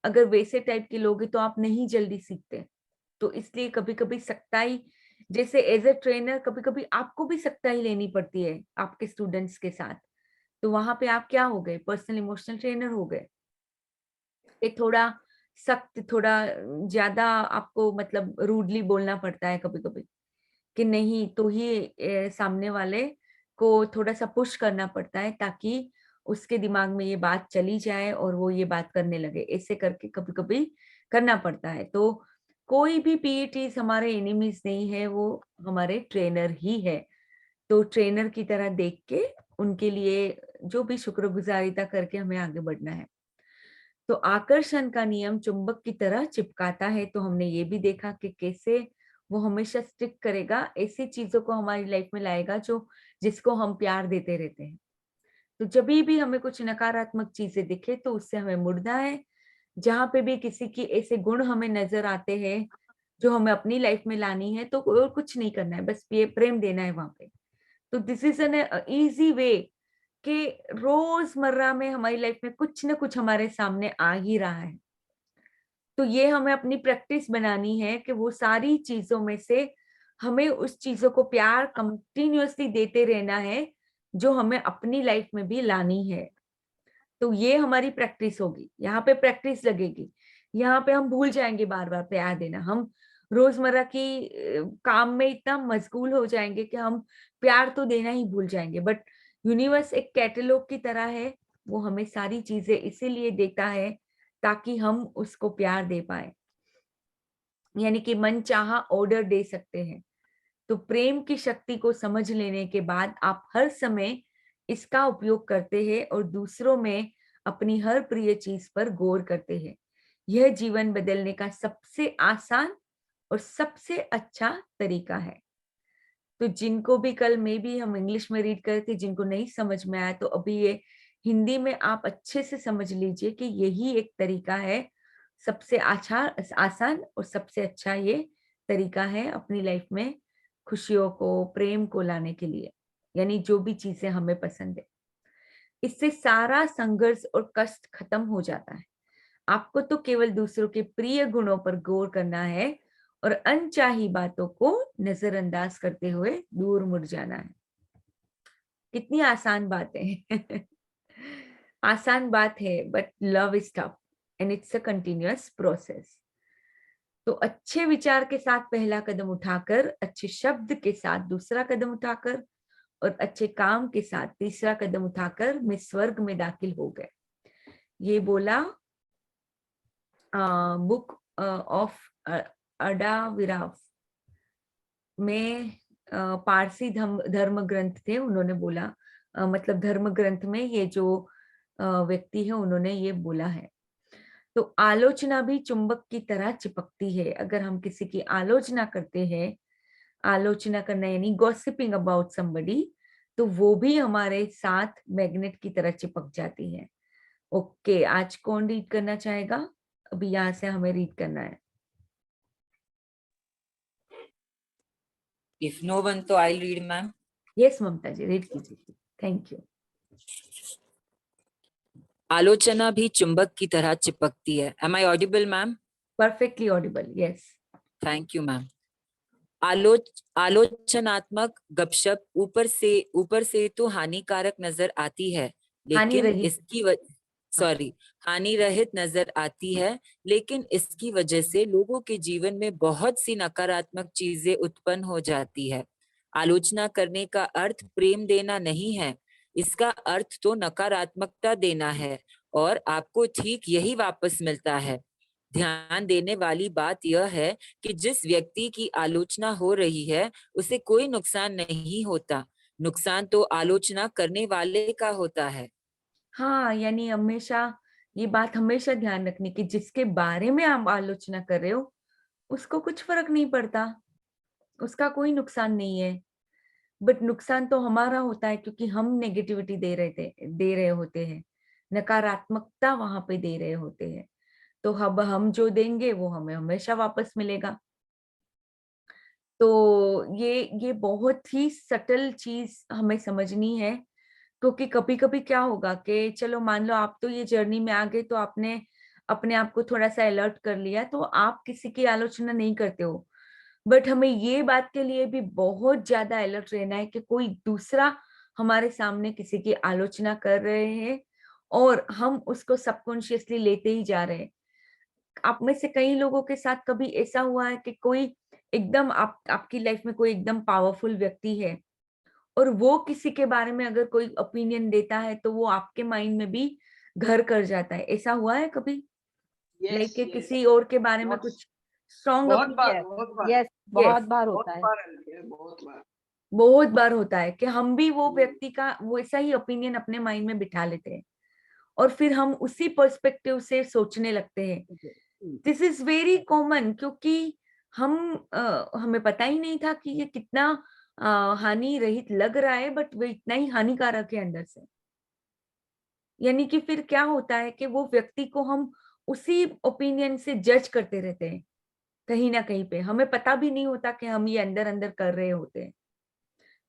अगर वैसे टाइप के लोग हैं तो आप नहीं जल्दी सीखते। तो इसलिए कभी कभी सख्ताई, जैसे एज ए ट्रेनर कभी कभी आपको भी सख्ताई लेनी पड़ती है आपके स्टूडेंट्स के साथ, तो वहां पे आप क्या हो गए, पर्सनल इमोशनल ट्रेनर हो गए। ये थोड़ा सख्त, थोड़ा ज्यादा आपको मतलब रूडली बोलना पड़ता है कभी कभी, कि नहीं तो ही सामने वाले को थोड़ा सा पुश करना पड़ता है, ताकि उसके दिमाग में ये बात चली जाए और वो ये बात करने लगे, ऐसे करके कभी कभी करना पड़ता है। तो कोई भी पीईटीज हमारे एनिमीज नहीं है, वो हमारे ट्रेनर ही है। तो ट्रेनर की तरह देख के उनके लिए जो भी शुक्रगुजारिता करके हमें आगे बढ़ना है। तो आकर्षण का नियम चुंबक की तरह चिपकाता है, तो हमने ये भी देखा कि कैसे वो हमेशा स्टिक करेगा, ऐसी चीजों को हमारी लाइफ में लाएगा जो जिसको हम प्यार देते रहते हैं। तो जब भी हमें कुछ नकारात्मक चीजें दिखे तो उससे हमें मुड़ना है। जहां पे भी किसी की ऐसे गुण हमें नजर आते हैं जो हमें अपनी लाइफ में लानी है, तो और कुछ नहीं करना है, बस ये प्रेम देना है वहां पे। तो this is an easy way कि रोजमर्रा में हमारी लाइफ में कुछ ना कुछ हमारे सामने आ ही रहा है। तो ये हमें अपनी प्रैक्टिस बनानी है कि वो सारी चीजों में से हमें उस चीजों को प्यार कंटिन्यूअसली देते रहना है जो हमें अपनी लाइफ में भी लानी है। तो ये हमारी प्रैक्टिस होगी, यहाँ पे प्रैक्टिस लगेगी। यहाँ पे हम भूल जाएंगे बार बार प्यार देना, हम रोजमर्रा की काम में इतना मशगूल हो जाएंगे कि हम प्यार तो देना ही भूल जाएंगे। बट यूनिवर्स एक कैटलॉग की तरह है, वो हमें सारी चीजें इसीलिए देता है ताकि हम उसको प्यार दे पाए, यानी कि मन चाहा ऑर्डर दे सकते हैं। तो प्रेम की शक्ति को समझ लेने के बाद आप हर समय इसका उपयोग करते हैं और दूसरों में अपनी हर प्रिय चीज पर गौर करते हैं। यह जीवन बदलने का सबसे आसान और सबसे अच्छा तरीका है। तो जिनको भी, कल में भी हम इंग्लिश में रीड करे थे, जिनको नहीं समझ में आया तो अभी ये हिंदी में आप अच्छे से समझ लीजिए कि यही एक तरीका है, सबसे अच्छा आसान और सबसे अच्छा ये तरीका है अपनी लाइफ में खुशियों को, प्रेम को लाने के लिए, यानी जो भी चीजें हमें पसंद है। इससे सारा संघर्ष और कष्ट खत्म हो जाता है। आपको तो केवल दूसरों के प्रिय गुणों पर गौर करना है और अनचाही बातों को नजरअंदाज करते हुए दूर मुड़ जाना है। कितनी आसान बात है आसान बात है, but love is tough and it's a continuous process. तो अच्छे विचार के साथ पहला कदम उठाकर, अच्छे शब्द के साथ दूसरा कदम उठाकर और अच्छे काम के साथ तीसरा कदम उठाकर मैं स्वर्ग में दाखिल हो गए। ये बोला बुक ऑफ अडा विराव में, पारसी धर्म ग्रंथ थे, उन्होंने बोला, मतलब धर्म ग्रंथ में ये जो व्यक्ति है उन्होंने ये बोला है। तो आलोचना भी चुंबक की तरह चिपकती है। अगर हम किसी की आलोचना करते हैं, आलोचना करना यानी गॉसिपिंग अबाउट समबडी, तो वो भी हमारे साथ मैग्नेट की तरह चिपक जाती है। ओके, आज कौन रीड करना चाहेगा? अभी यहाँ से हमें रीड करना है। If no one, तो I'll read, ma'am. यस ममता जी, रीड कीजिए। Thank you. आलोचना भी चुंबक की तरह चिपकती है। Am I audible, ma'am? Perfectly Audible, yes. Thank you, ma'am. आलोचनात्मक गपशप ऊपर से तो हानिकारक नजर आती है, हानि लेकिन रहित। इसकी सॉरी, हानि रहित नजर आती है, लेकिन इसकी वजह से लोगों के जीवन में बहुत सी नकारात्मक चीजें उत्पन्न हो जाती है। आलोचना करने का अर्थ प्रेम देना नहीं है, इसका अर्थ तो नकारात्मकता देना है, और आपको ठीक यही वापस मिलता है। ध्यान देने वाली बात यह है कि जिस व्यक्ति की आलोचना हो रही है उसे कोई नुकसान नहीं होता, नुकसान तो आलोचना करने वाले का होता है। हाँ, यानी हमेशा ये बात हमेशा ध्यान रखनी कि जिसके बारे में आप आलोचना कर रहे हो उसको कुछ फर्क नहीं पड़ता, उसका कोई नुकसान नहीं है। बट नुकसान तो हमारा होता है क्योंकि हम नेगेटिविटी दे रहे होते हैं, नकारात्मकता वहां पे दे रहे होते हैं। तो अब हम जो देंगे वो हमें हमेशा वापस मिलेगा। तो ये बहुत ही सटल चीज हमें समझनी है, क्योंकि कभी कभी क्या होगा कि चलो मान लो आप तो ये जर्नी में आ गए, तो आपने अपने आप को थोड़ा सा अलर्ट कर लिया, तो आप किसी की आलोचना नहीं करते हो। बट हमें ये बात के लिए भी बहुत ज्यादा अलर्ट रहना है कि कोई दूसरा हमारे सामने किसी की आलोचना कर रहे हैं और हम उसको सबकॉन्शियसली लेते ही जा रहे हैं। आप में से कई लोगों के साथ कभी ऐसा हुआ है कि कोई एकदम आपकी लाइफ में कोई एकदम पावरफुल व्यक्ति है और वो किसी के बारे में अगर कोई ओपिनियन देता है तो वो आपके माइंड में भी घर कर जाता है। ऐसा हुआ है कभी? लाइक कि किसी और के बारे में कुछ स्ट्रॉन्ग यस, बहुत बार होता है। बहुत बार होता है कि हम भी वो व्यक्ति का वैसा ही ओपिनियन अपने माइंड में बिठा लेते हैं और फिर हम उसी पर्सपेक्टिव से सोचने लगते हैं। दिस इज वेरी कॉमन, क्योंकि हमें पता ही नहीं था कि ये कितना हानि रहित लग रहा है, बट वो इतना ही हानिकारक है अंदर से। यानी कि फिर क्या होता है कि वो व्यक्ति को हम उसी ओपिनियन से जज करते रहते हैं, कहीं ना कहीं पे हमें पता भी नहीं होता कि हम ये अंदर अंदर कर रहे होते हैं।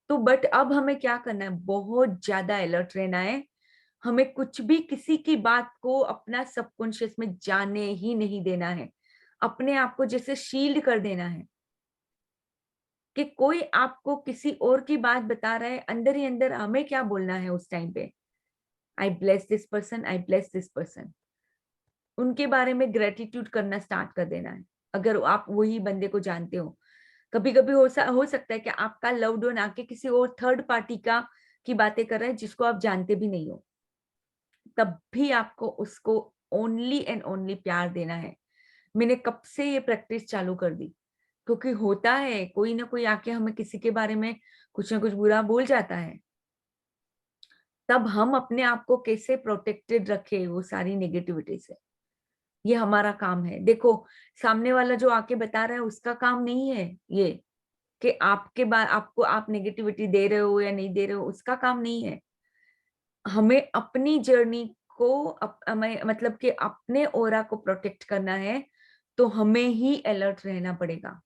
तो बट अब हमें क्या करना है, बहुत ज्यादा अलर्ट रहना है। हमें कुछ भी किसी की बात को अपना सबकॉन्शियस में जाने ही नहीं देना है, अपने आप को जैसे शील्ड कर देना है कि कोई आपको किसी और की बात बता रहा है, अंदर ही अंदर हमें क्या बोलना है उस टाइम पे, आई bless this person, I bless this person. उनके बारे में ग्रेटिट्यूड करना स्टार्ट कर देना है अगर आप वही बंदे को जानते हो। कभी कभी हो सकता है कि आपका लव्ड वन आके किसी और थर्ड पार्टी की बातें कर रहा है जिसको आप जानते भी नहीं हो, तब भी आपको उसको ओनली एंड ओनली प्यार देना है। मैंने कब से ये प्रैक्टिस चालू कर दी, क्योंकि होता है कोई ना कोई आके हमें किसी के बारे में कुछ ना कुछ बुरा बोल जाता है, तब हम अपने आप को कैसे प्रोटेक्टेड रखे वो सारी नेगेटिविटी से, ये हमारा काम है। देखो, सामने वाला जो आके बता रहा है उसका काम नहीं है ये कि आपके बाद आपको आप नेगेटिविटी दे रहे हो या नहीं दे रहे हो, उसका काम नहीं है। हमें अपनी जर्नी को हमें मतलब कि अपने ऑरा को प्रोटेक्ट करना है, तो हमें ही अलर्ट रहना पड़ेगा।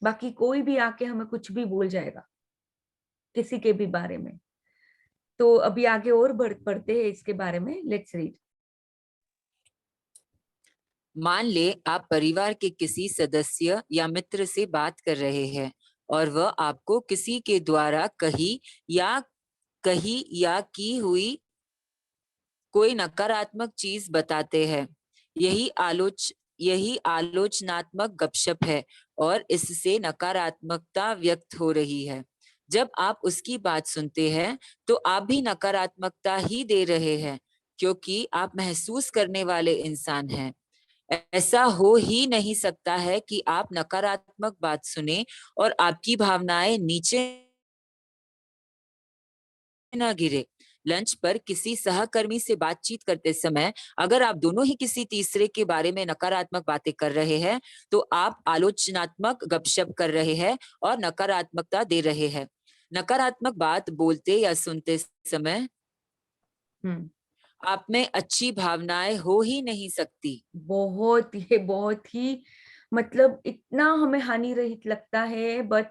बाकी कोई भी आके हमें कुछ भी बोल जाएगा किसी के भी बारे में। तो अभी आगे और पढ़ते हैं इसके बारे में, लेट्स रीड। मान ले आप परिवार के किसी सदस्य या मित्र से बात कर रहे हैं और वह आपको किसी के द्वारा कही या की हुई कोई नकारात्मक चीज बताते हैं। यही आलोचनात्मक गपशप है और इससे नकारात्मकता व्यक्त हो रही है। जब आप उसकी बात सुनते हैं तो आप भी नकारात्मकता ही दे रहे हैं, क्योंकि आप महसूस करने वाले इंसान हैं। ऐसा हो ही नहीं सकता है कि आप नकारात्मक बात सुने और आपकी भावनाएं नीचे न गिरे। लंच पर किसी सहकर्मी से बातचीत करते समय अगर आप दोनों ही किसी तीसरे के बारे में नकारात्मक बातें कर रहे हैं, तो आप आलोचनात्मक गपशप कर रहे हैं और नकारात्मकता दे रहे हैं। नकारात्मक बात बोलते या सुनते समय आप में अच्छी भावनाएं हो ही नहीं सकती। बहुत ही मतलब इतना हमें हानि रहित लगता है, बट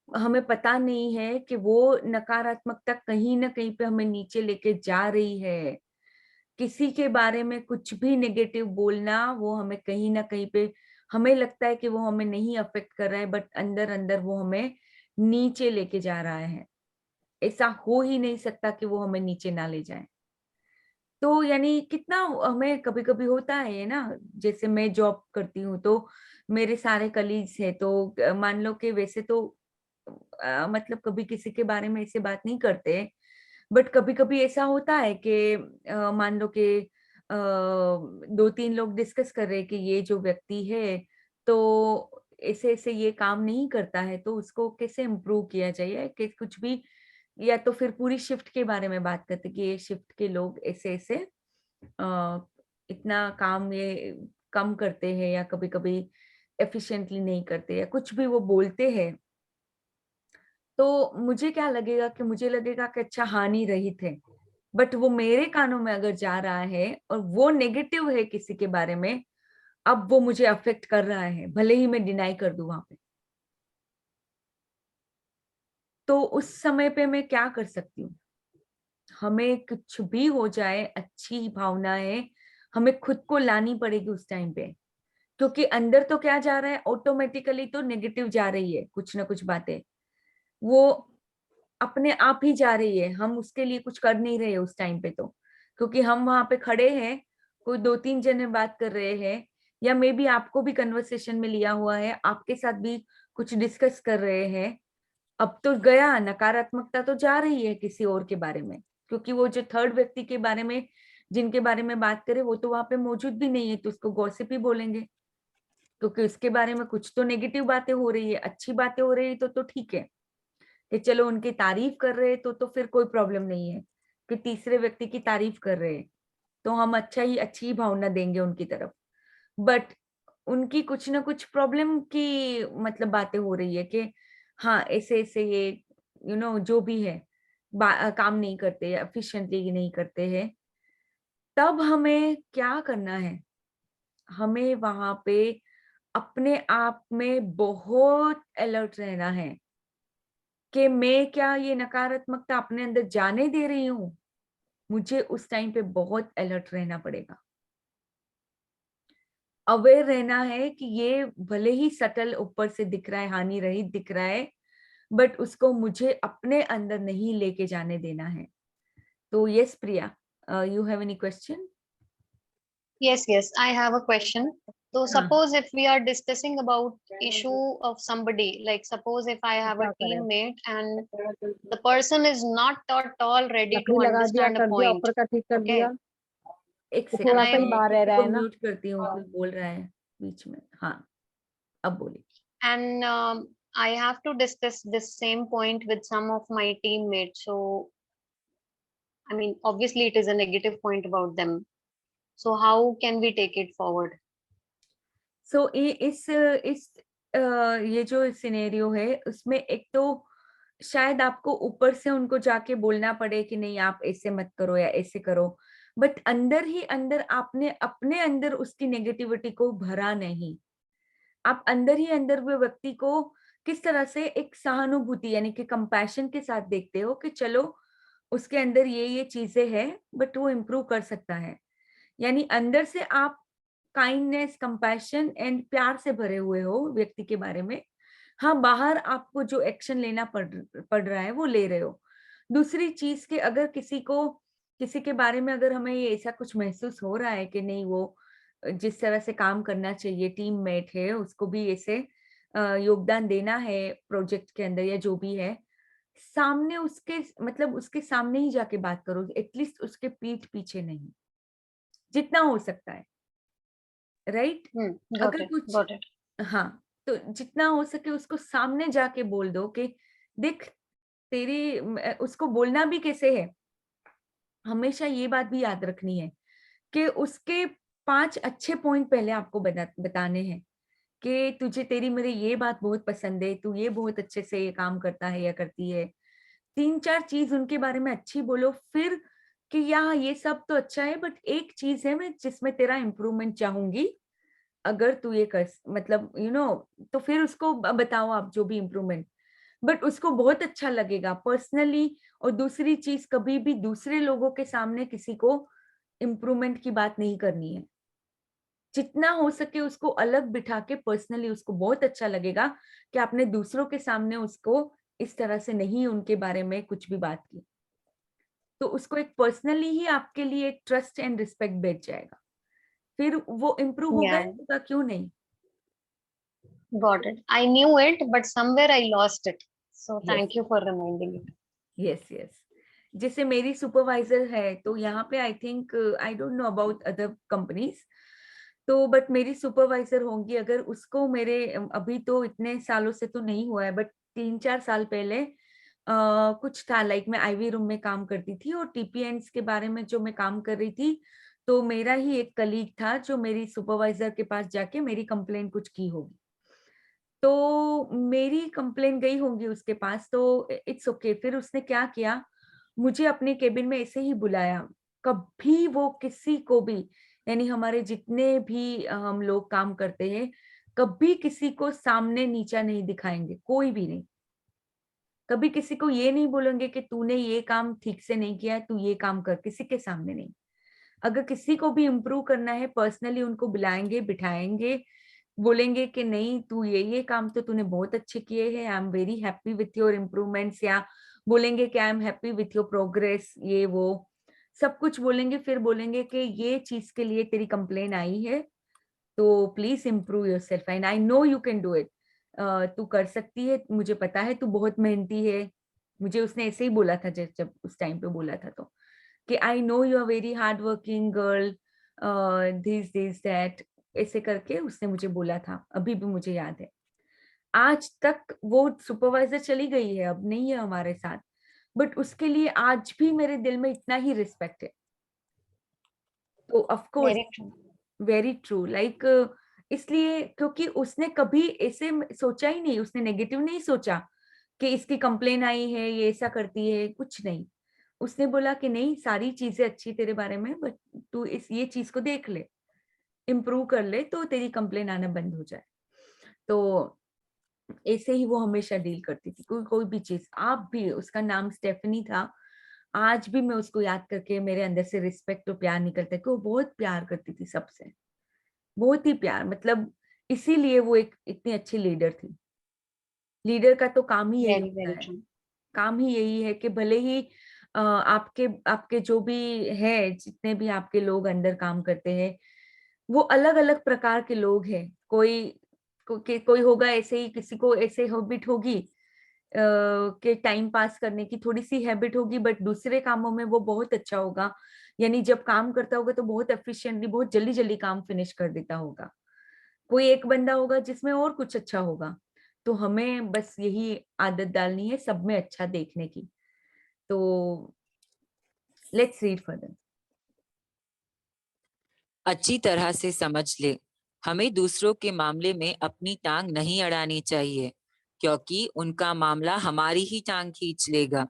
हमें पता नहीं है कि वो नकारात्मकता कहीं ना कहीं पे हमें नीचे लेके जा रही है। किसी के बारे में कुछ भी नेगेटिव बोलना, वो हमें कहीं ना कहीं पे हमें लगता है कि वो हमें नहीं अफेक्ट कर रहा है, बट अंदर अंदर वो हमें नीचे लेके जा रहा है। ऐसा हो ही नहीं सकता कि वो हमें नीचे ना ले जाए। तो यानी कितना हमें कभी कभी होता है ये ना, जैसे मैं जॉब करती हूँ तो मेरे सारे कलीग्स हैं, तो मान लो कि वैसे तो मतलब कभी किसी के बारे में ऐसे बात नहीं करते, बट कभी कभी ऐसा होता है कि मान लो कि 2-3 लोग डिस्कस कर रहे हैं कि ये जो व्यक्ति है तो ऐसे ऐसे ये काम नहीं करता है, तो उसको कैसे इम्प्रूव किया जाए, कि कुछ भी, या तो फिर पूरी शिफ्ट के बारे में बात करते कि ये शिफ्ट के लोग ऐसे ऐसे इतना काम ये कम करते हैं, या कभी कभी एफिशिएंटली नहीं करते, या कुछ भी वो बोलते हैं, तो मुझे क्या लगेगा, कि मुझे लगेगा कि अच्छा हानि रहित है, बट वो मेरे कानों में अगर जा रहा है और वो नेगेटिव है किसी के बारे में, अब वो मुझे अफेक्ट कर रहा है, भले ही मैं डिनाई कर दूं वहां पे, तो उस समय पे मैं क्या कर सकती हूँ? हमें कुछ भी हो जाए, अच्छी भावनाएं हमें खुद को लानी पड़ेगी उस टाइम पे, क्योंकि अंदर तो क्या जा रहा है, ऑटोमेटिकली तो नेगेटिव जा रही है, कुछ ना कुछ बातें वो अपने आप ही जा रही है, हम उसके लिए कुछ कर नहीं रहे उस टाइम पे, तो क्योंकि हम वहां पे खड़े हैं, कोई 2-3 जने बात कर रहे हैं, या मे बी आपको भी कन्वर्सेशन में लिया हुआ है, आपके साथ भी कुछ डिस्कस कर रहे हैं, अब तो गया, नकारात्मकता तो जा रही है किसी और के बारे में, क्योंकि वो जो थर्ड व्यक्ति के बारे में, जिनके बारे में बात करे, वो तो वहां पे मौजूद भी नहीं है, तो उसको गॉसिप ही बोलेंगे, क्योंकि उसके बारे में कुछ तो नेगेटिव बातें हो रही है, अच्छी बातें हो रही है तो ठीक है, कि चलो उनकी तारीफ कर रहे हैं तो फिर कोई प्रॉब्लम नहीं है, कि तीसरे व्यक्ति की तारीफ कर रहे हैं तो हम अच्छी ही भावना देंगे उनकी तरफ, बट उनकी कुछ ना कुछ प्रॉब्लम की मतलब बातें हो रही है कि हाँ ऐसे ऐसे ये जो भी है, काम नहीं करते, एफिशिएंटली नहीं करते हैं, तब हमें क्या करना है? हमें वहां पे अपने आप में बहुत अलर्ट रहना है, कि मैं क्या ये नकारात्मकता अपने अंदर जाने दे रही हूँ? मुझे उस टाइम पे बहुत अलर्ट रहना पड़ेगा, अवेयर रहना है कि ये भले ही सटल ऊपर से दिख रहा है, हानि रहित दिख रहा है, बट उसको मुझे अपने अंदर नहीं लेके जाने देना है। तो yes Priya, you have any question? Yes, yes, I have a question. So हाँ, suppose if we are discussing about issue of somebody, like suppose if I have a क्या करें? teammate and the person is not at all ready लकड़ी to लगा दिया, understand a कर दिया, point, ऊपर का ठीक कर okay? दिया, एक तो And सेकंड, थोड़ा I सा ही am बाहर रह रहा को है ना। म्यूट करती हूँ, कोई बोल रहा है बीच में। हाँ, अब बोलिए। and I have to discuss this same point with some of my teammates. So I mean, obviously it is a negative point about them. So how can we take it forward? सो इस ये जो scenario है उसमें एक तो शायद आपको ऊपर से उनको जाके बोलना पड़े कि नहीं आप ऐसे मत करो या ऐसे करो, बट अंदर ही अंदर आपने अपने अंदर उसकी नेगेटिविटी को भरा नहीं, आप अंदर ही अंदर वो व्यक्ति को किस तरह से एक सहानुभूति यानी कि कंपैशन के साथ देखते हो, कि चलो उसके अंदर ये चीजें हैं बट वो इम्प्रूव कर सकता है, यानी अंदर से आप काइंडनेस, कंपैशन एंड प्यार से भरे हुए हो व्यक्ति के बारे में। हाँ, बाहर आपको जो एक्शन लेना पड़ रहा है वो ले रहे हो। दूसरी चीज के अगर किसी के बारे में अगर हमें ये ऐसा कुछ महसूस हो रहा है कि नहीं वो जिस तरह से काम करना चाहिए, टीममेट है उसको भी ऐसे योगदान देना है प्रोजेक्ट के अंदर या जो भी है, सामने उसके मतलब उसके सामने ही जाके बात करो, एटलीस्ट उसके पीठ पीछे नहीं, जितना हो सकता है, राइट? Got अगर it, कुछ, got it. हाँ, तो जितना हो सके उसको सामने जाके बोल दो कि देख उसको बोलना भी कैसे है, हमेशा ये बात भी याद रखनी है कि उसके 5 अच्छे पॉइंट पहले आपको बताने हैं, कि तुझे तेरी मेरी ये बात बहुत पसंद है, तू ये बहुत अच्छे से ये काम करता है या करती है, 3-4 चीज उनके बारे में अच्छी बोलो, फिर कि यहाँ ये सब तो अच्छा है बट एक चीज है मैं जिसमें तेरा इम्प्रूवमेंट चाहूंगी, अगर तू ये कर मतलब तो फिर उसको बताओ आप जो भी इम्प्रूवमेंट, बट उसको बहुत अच्छा लगेगा पर्सनली। और दूसरी चीज, कभी भी दूसरे लोगों के सामने किसी को इम्प्रूवमेंट की बात नहीं करनी है, जितना हो सके उसको अलग बिठा के पर्सनली, उसको बहुत अच्छा लगेगा कि आपने दूसरों के सामने उसको इस तरह से नहीं उनके बारे में कुछ भी बात की। तो उसको एक पर्सनली ही आपके लिए एक ट्रस्ट एंड रिस्पेक्ट बैठ जाएगा, फिर वो इम्प्रूव होगा Yeah, ही होगा, क्यों नहीं। got it. I knew it, but somewhere I lost it. So Yes. thank you for reminding it. Yes yes, जैसे मेरी सुपरवाइजर है तो यहाँ पे I think I don't know about other companies, तो बट मेरी सुपरवाइजर होंगी, अगर उसको मेरे अभी तो इतने सालों से तो नहीं हुआ है, बट 3-4 साल पहले कुछ था, लाइक मैं आईवी रूम में काम करती थी और टीपीएंस के बारे में जो मैं काम कर रही थी, तो मेरा ही एक कलीग था जो मेरी सुपरवाइजर के पास जाके मेरी कंप्लेन कुछ की होगी, तो मेरी कंप्लेन गई होंगी उसके पास, तो इट्स ओके। फिर उसने क्या किया, मुझे अपने केबिन में ऐसे ही बुलाया, कभी वो किसी को भी, यानी हमारे जितने भी हम लोग काम करते हैं, कभी किसी को सामने नीचा नहीं दिखाएंगे, कोई भी नहीं। कभी किसी को ये नहीं बोलेंगे कि तूने ये काम ठीक से नहीं किया, तू ये काम कर, किसी के सामने नहीं। अगर किसी को भी इम्प्रूव करना है, पर्सनली उनको बुलाएंगे, बिठाएंगे, बोलेंगे कि नहीं तू ये काम तो तूने बहुत अच्छे किए हैं, I am very happy with your improvements, या बोलेंगे कि I am happy with your progress, ये वो सब कुछ बोलेंगे। फिर बोलेंगे कि ये चीज के लिए तेरी कंप्लेन आई है, तो please improve yourself and I know you can do it, तू कर सकती है, मुझे पता है तू बहुत मेहनती है। मुझे उसने ऐसे ही बोला था जब उस टाइम पे बोला था, तो कि I know you are very hard working girl, this that, ऐसे करके उसने मुझे बोला था, अभी भी मुझे याद है। आज तक वो सुपरवाइजर चली गई है, अब नहीं है हमारे साथ, बट उसके लिए आज भी मेरे दिल में इतना ही रिस्पेक्ट है। तो of course Very true. Very true, like इसलिए क्योंकि उसने कभी ऐसे सोचा ही नहीं, उसने नेगेटिव नहीं सोचा कि इसकी कंप्लेन आई है, ये ऐसा करती है, कुछ नहीं। उसने बोला कि नहीं, सारी चीजें अच्छी तेरे बारे में, बट तू ये चीज को देख ले, इम्प्रूव कर ले, तो तेरी कंप्लेन आना बंद हो जाए। तो ऐसे ही वो हमेशा डील करती थी, कोई भी चीज। आप भी, उसका नाम स्टेफनी था, आज भी मैं उसको याद करके मेरे अंदर से रिस्पेक्ट और प्यार निकलता है कि वो बहुत प्यार करती थी सबसे, बहुत ही प्यार, मतलब इसीलिए वो एक इतनी अच्छी लीडर थी। लीडर का तो काम ही यही Very, होता very है, true. काम ही यही है कि भले ही आपके आपके जो भी है, जितने भी आपके लोग अंदर काम करते हैं, वो अलग अलग प्रकार के लोग हैं। कोई होगा ऐसे ही, किसी को ऐसे हैबिट होगी कि टाइम पास करने की थोड़ी सी हैबिट होगी, बट दूसरे कामों में वो बहुत अच्छा होगा, यानी जब काम करता होगा तो बहुत एफिशिएंटली, बहुत जल्दी जल्दी काम फिनिश कर देता होगा। कोई एक बंदा होगा जिसमें और कुछ अच्छा होगा, तो हमें बस यही आदत डालनी है सब में अच्छा देखने की। तो लेट्स रीड फर्दर। अच्छी तरह से समझ ले, हमें दूसरों के मामले में अपनी टांग नहीं अड़ानी चाहिए, क्योंकि उनका मामला हमारी ही टांग खींच लेगा।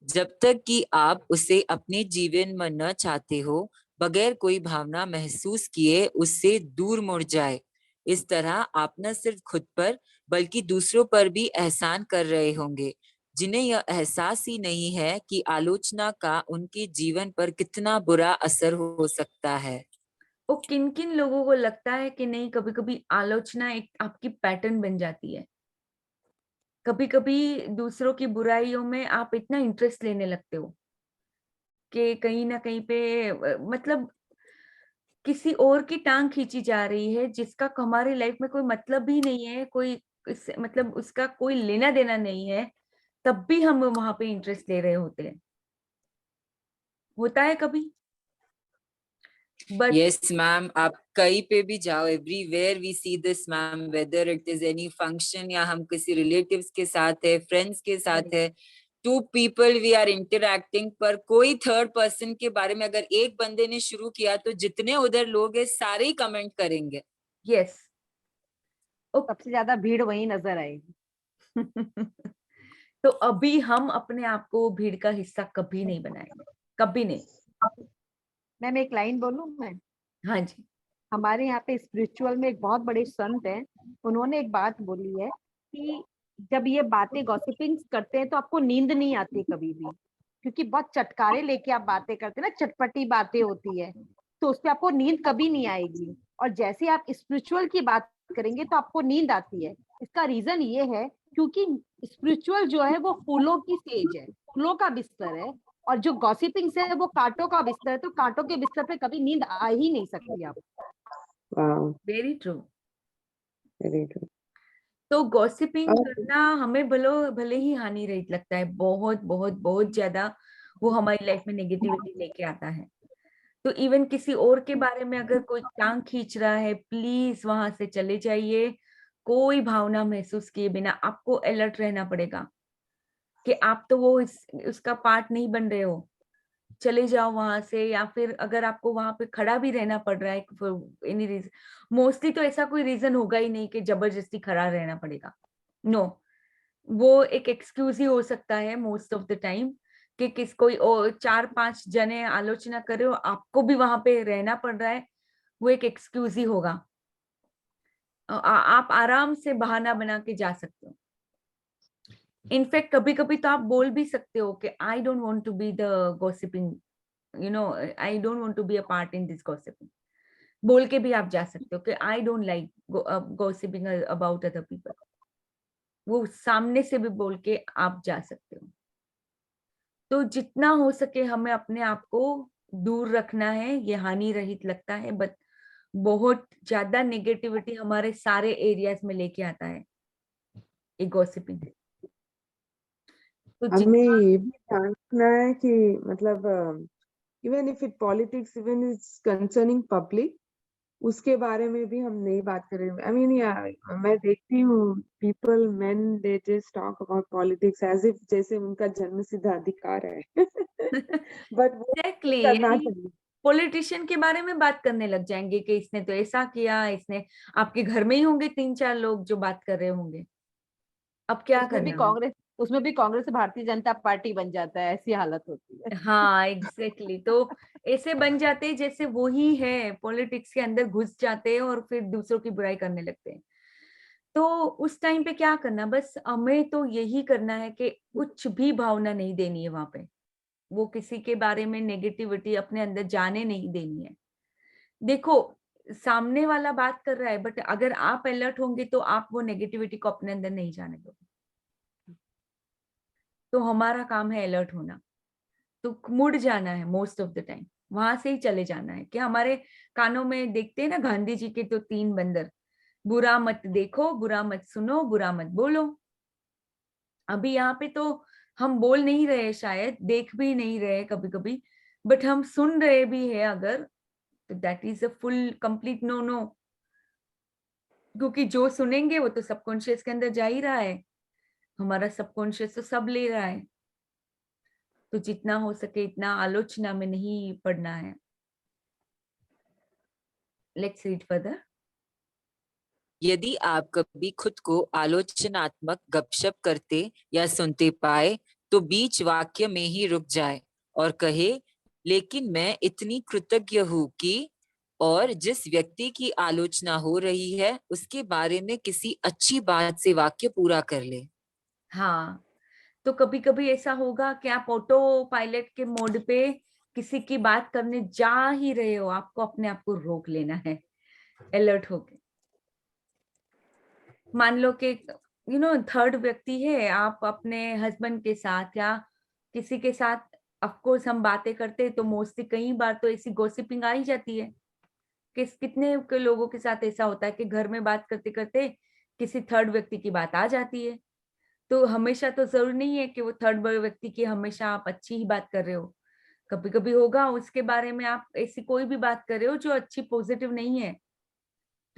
जब तक कि आप उसे अपने जीवन में न चाहते हो, बगैर कोई भावना महसूस किए उससे दूर मुड़ जाए। इस तरह आप न सिर्फ खुद पर बल्कि दूसरों पर भी एहसान कर रहे होंगे, जिन्हें यह एहसास ही नहीं है कि आलोचना का उनके जीवन पर कितना बुरा असर हो सकता है। वो किन किन लोगों को लगता है कि नहीं, कभी कभी आलोचना एक आपकी पैटर्न बन जाती है, कभी कभी दूसरों की बुराइयों में आप इतना इंटरेस्ट लेने लगते हो कि कहीं ना कहीं पे मतलब किसी और की टांग खींची जा रही है, जिसका हमारी लाइफ में कोई मतलब ही नहीं है, मतलब उसका कोई लेना देना नहीं है, तब भी हम वहां पे इंटरेस्ट ले रहे होते हैं। होता है कभी, बट यस मैम, आप कहीं पे भी जाओ, everywhere we see this ma'am, whether it is any function या हम किसी रिलेटिव्स के साथ है, फ्रेंड्स के साथ है, two people we are interacting, पर कोई थर्ड पर्सन के बारे में अगर एक बंदे ने शुरू किया तो जितने उधर लोग हैं सारे ही कमेंट करेंगे। यस सबसे ज्यादा भीड़ वही नजर आएगी। तो अभी हम अपने आप को भीड़ का हिस्सा कभी नहीं बनाएंगे, कभी नहीं। मैम एक लाइन बोलूं मैं? हाँ जी। हमारे यहाँ पे स्पिरिचुअल में एक बहुत बड़े संत हैं, उन्होंने एक बात बोली है कि जब ये बातें गॉसिपिंग करते हैं तो आपको नींद नहीं आती कभी भी, क्योंकि बहुत चटकारे लेके आप बातें करते हैं ना, चटपटी बातें होती है, तो उस पर आपको नींद कभी नहीं आएगी। और जैसे आप स्पिरिचुअल की बात करेंगे तो आपको नींद आती है। इसका रीजन ये है क्योंकि स्पिरिचुअल जो है वो फूलों की सेज है, फूलों का बिस्तर है, और जो गॉसिपिंग से वो कांटों का बिस्तर है, तो कांटों के बिस्तर पे कभी नींद आ ही नहीं सकती आप। Wow, very true, very true. तो गॉसिपिंग और करना हमें भले ही हानि रहित लगता है, बहुत बहुत बहुत ज्यादा वो हमारी लाइफ में नेगेटिविटी लेके आता है। तो इवन किसी और के बारे में अगर कोई टांग खींच रहा है, प्लीज वहां से चले जाइए। कोई भावना महसूस किए बिना आपको अलर्ट रहना पड़ेगा कि आप तो वो उसका पार्ट नहीं बन रहे हो। चले जाओ वहां से, या फिर अगर आपको वहां पे खड़ा भी रहना पड़ रहा है एनी रीजन, मोस्टली तो ऐसा कोई रीजन होगा ही नहीं कि जबरदस्ती खड़ा रहना पड़ेगा। नो, वो एक एक्सक्यूज ही हो सकता है मोस्ट ऑफ द टाइम कि किस कोई 4-5 जने आलोचना कर रहे हो, आपको भी वहां पे रहना पड़ रहा है, वो एक एक्सक्यूज ही होगा। आप आराम से बहाना बना के जा सकते हो। इनफैक्ट कभी कभी तो आप बोल भी सकते हो कि I don't want to be the gossiping, I don't want to be a part in this gossiping, बोल के भी आप जा सकते हो कि I don't like gossiping about other people. वो सामने से भी बोल के आप जा सकते हो। तो जितना हो सके हमें अपने आप को दूर रखना है। ये हानि रहित लगता है, बट बहुत ज्यादा नेगेटिविटी हमारे सारे एरियाज में लेके आता है ये गॉसिपिंग। तो हमें जितना ये भी ध्यान रखना है कि मतलब even if it politics, even it's concerning public, उसके बारे में भी हम नहीं बात करें। आई मीन मैं देखती हूँ people men they just talk about politics as if जैसे उनका जन्मसिद्ध अधिकार है। बट वो एग्जैक्टली, करना यानी चाहिए। पॉलिटिशियन के बारे में बात करने लग जाएंगे कि इसने तो ऐसा किया, इसने, आपके घर में ही होंगे 3-4 लोग जो बात कर रहे होंगे। अब क्या करना है? उसमें भी कांग्रेस से भारतीय जनता पार्टी बन जाता है, ऐसी हालत होती है। हाँ एग्जैक्टली, तो ऐसे बन जाते हैं जैसे वो ही है, पॉलिटिक्स के अंदर घुस जाते हैं और फिर दूसरों की बुराई करने लगते हैं। तो उस टाइम पे क्या करना, बस हमें तो यही करना है कि कुछ भी भावना नहीं देनी है वहां पे। वो किसी के बारे में नेगेटिविटी अपने अंदर जाने नहीं देनी है। देखो, सामने वाला बात कर रहा है, बट अगर आप अलर्ट होंगे तो आप वो नेगेटिविटी को अपने अंदर नहीं जाने दोगे। तो हमारा काम है अलर्ट होना। तो मुड़ जाना है मोस्ट ऑफ द टाइम, वहां से ही चले जाना है। कि हमारे कानों में देखते हैं ना गांधी जी के तो 3 बंदर, बुरा मत देखो, बुरा मत सुनो, बुरा मत बोलो। अभी यहाँ पे तो हम बोल नहीं रहे, शायद देख भी नहीं रहे कभी कभी, बट हम सुन रहे भी है अगर, तो that is a full complete no no. क्योंकि जो सुनेंगे वो तो सबकॉन्शियस के अंदर जा ही रहा है, हमारा सबकॉन्शियस तो सब ले रहा है। तो जितना हो सके इतना आलोचना में नहीं पड़ना है। Let's read further. यदि आप कभी खुद को आलोचनात्मक गपशप करते या सुनते पाए तो बीच वाक्य में ही रुक जाए और कहे, लेकिन मैं इतनी कृतज्ञ हूं कि, और जिस व्यक्ति की आलोचना हो रही है उसके बारे में किसी अच्छी बात से वाक्य पूरा कर ले। हाँ, तो कभी कभी ऐसा होगा कि आप ऑटो पायलट के मोड पे किसी की बात करने जा ही रहे हो, आपको अपने आप को रोक लेना है अलर्ट होके। मान लो कि थर्ड व्यक्ति है, आप अपने हस्बैंड के साथ या किसी के साथ, ऑफ कोर्स हम बातें करते हैं तो मोस्टली कई बार तो ऐसी गॉसिपिंग आ ही जाती है। कितने के लोगों के साथ ऐसा होता है कि घर में बात करते करते किसी थर्ड व्यक्ति की बात आ जाती है। तो हमेशा तो जरूरी नहीं है कि वो थर्ड व्यक्ति की हमेशा आप अच्छी ही बात कर रहे हो। कभी कभी होगा उसके बारे में आप ऐसी कोई भी बात कर रहे हो जो अच्छी पॉजिटिव नहीं है,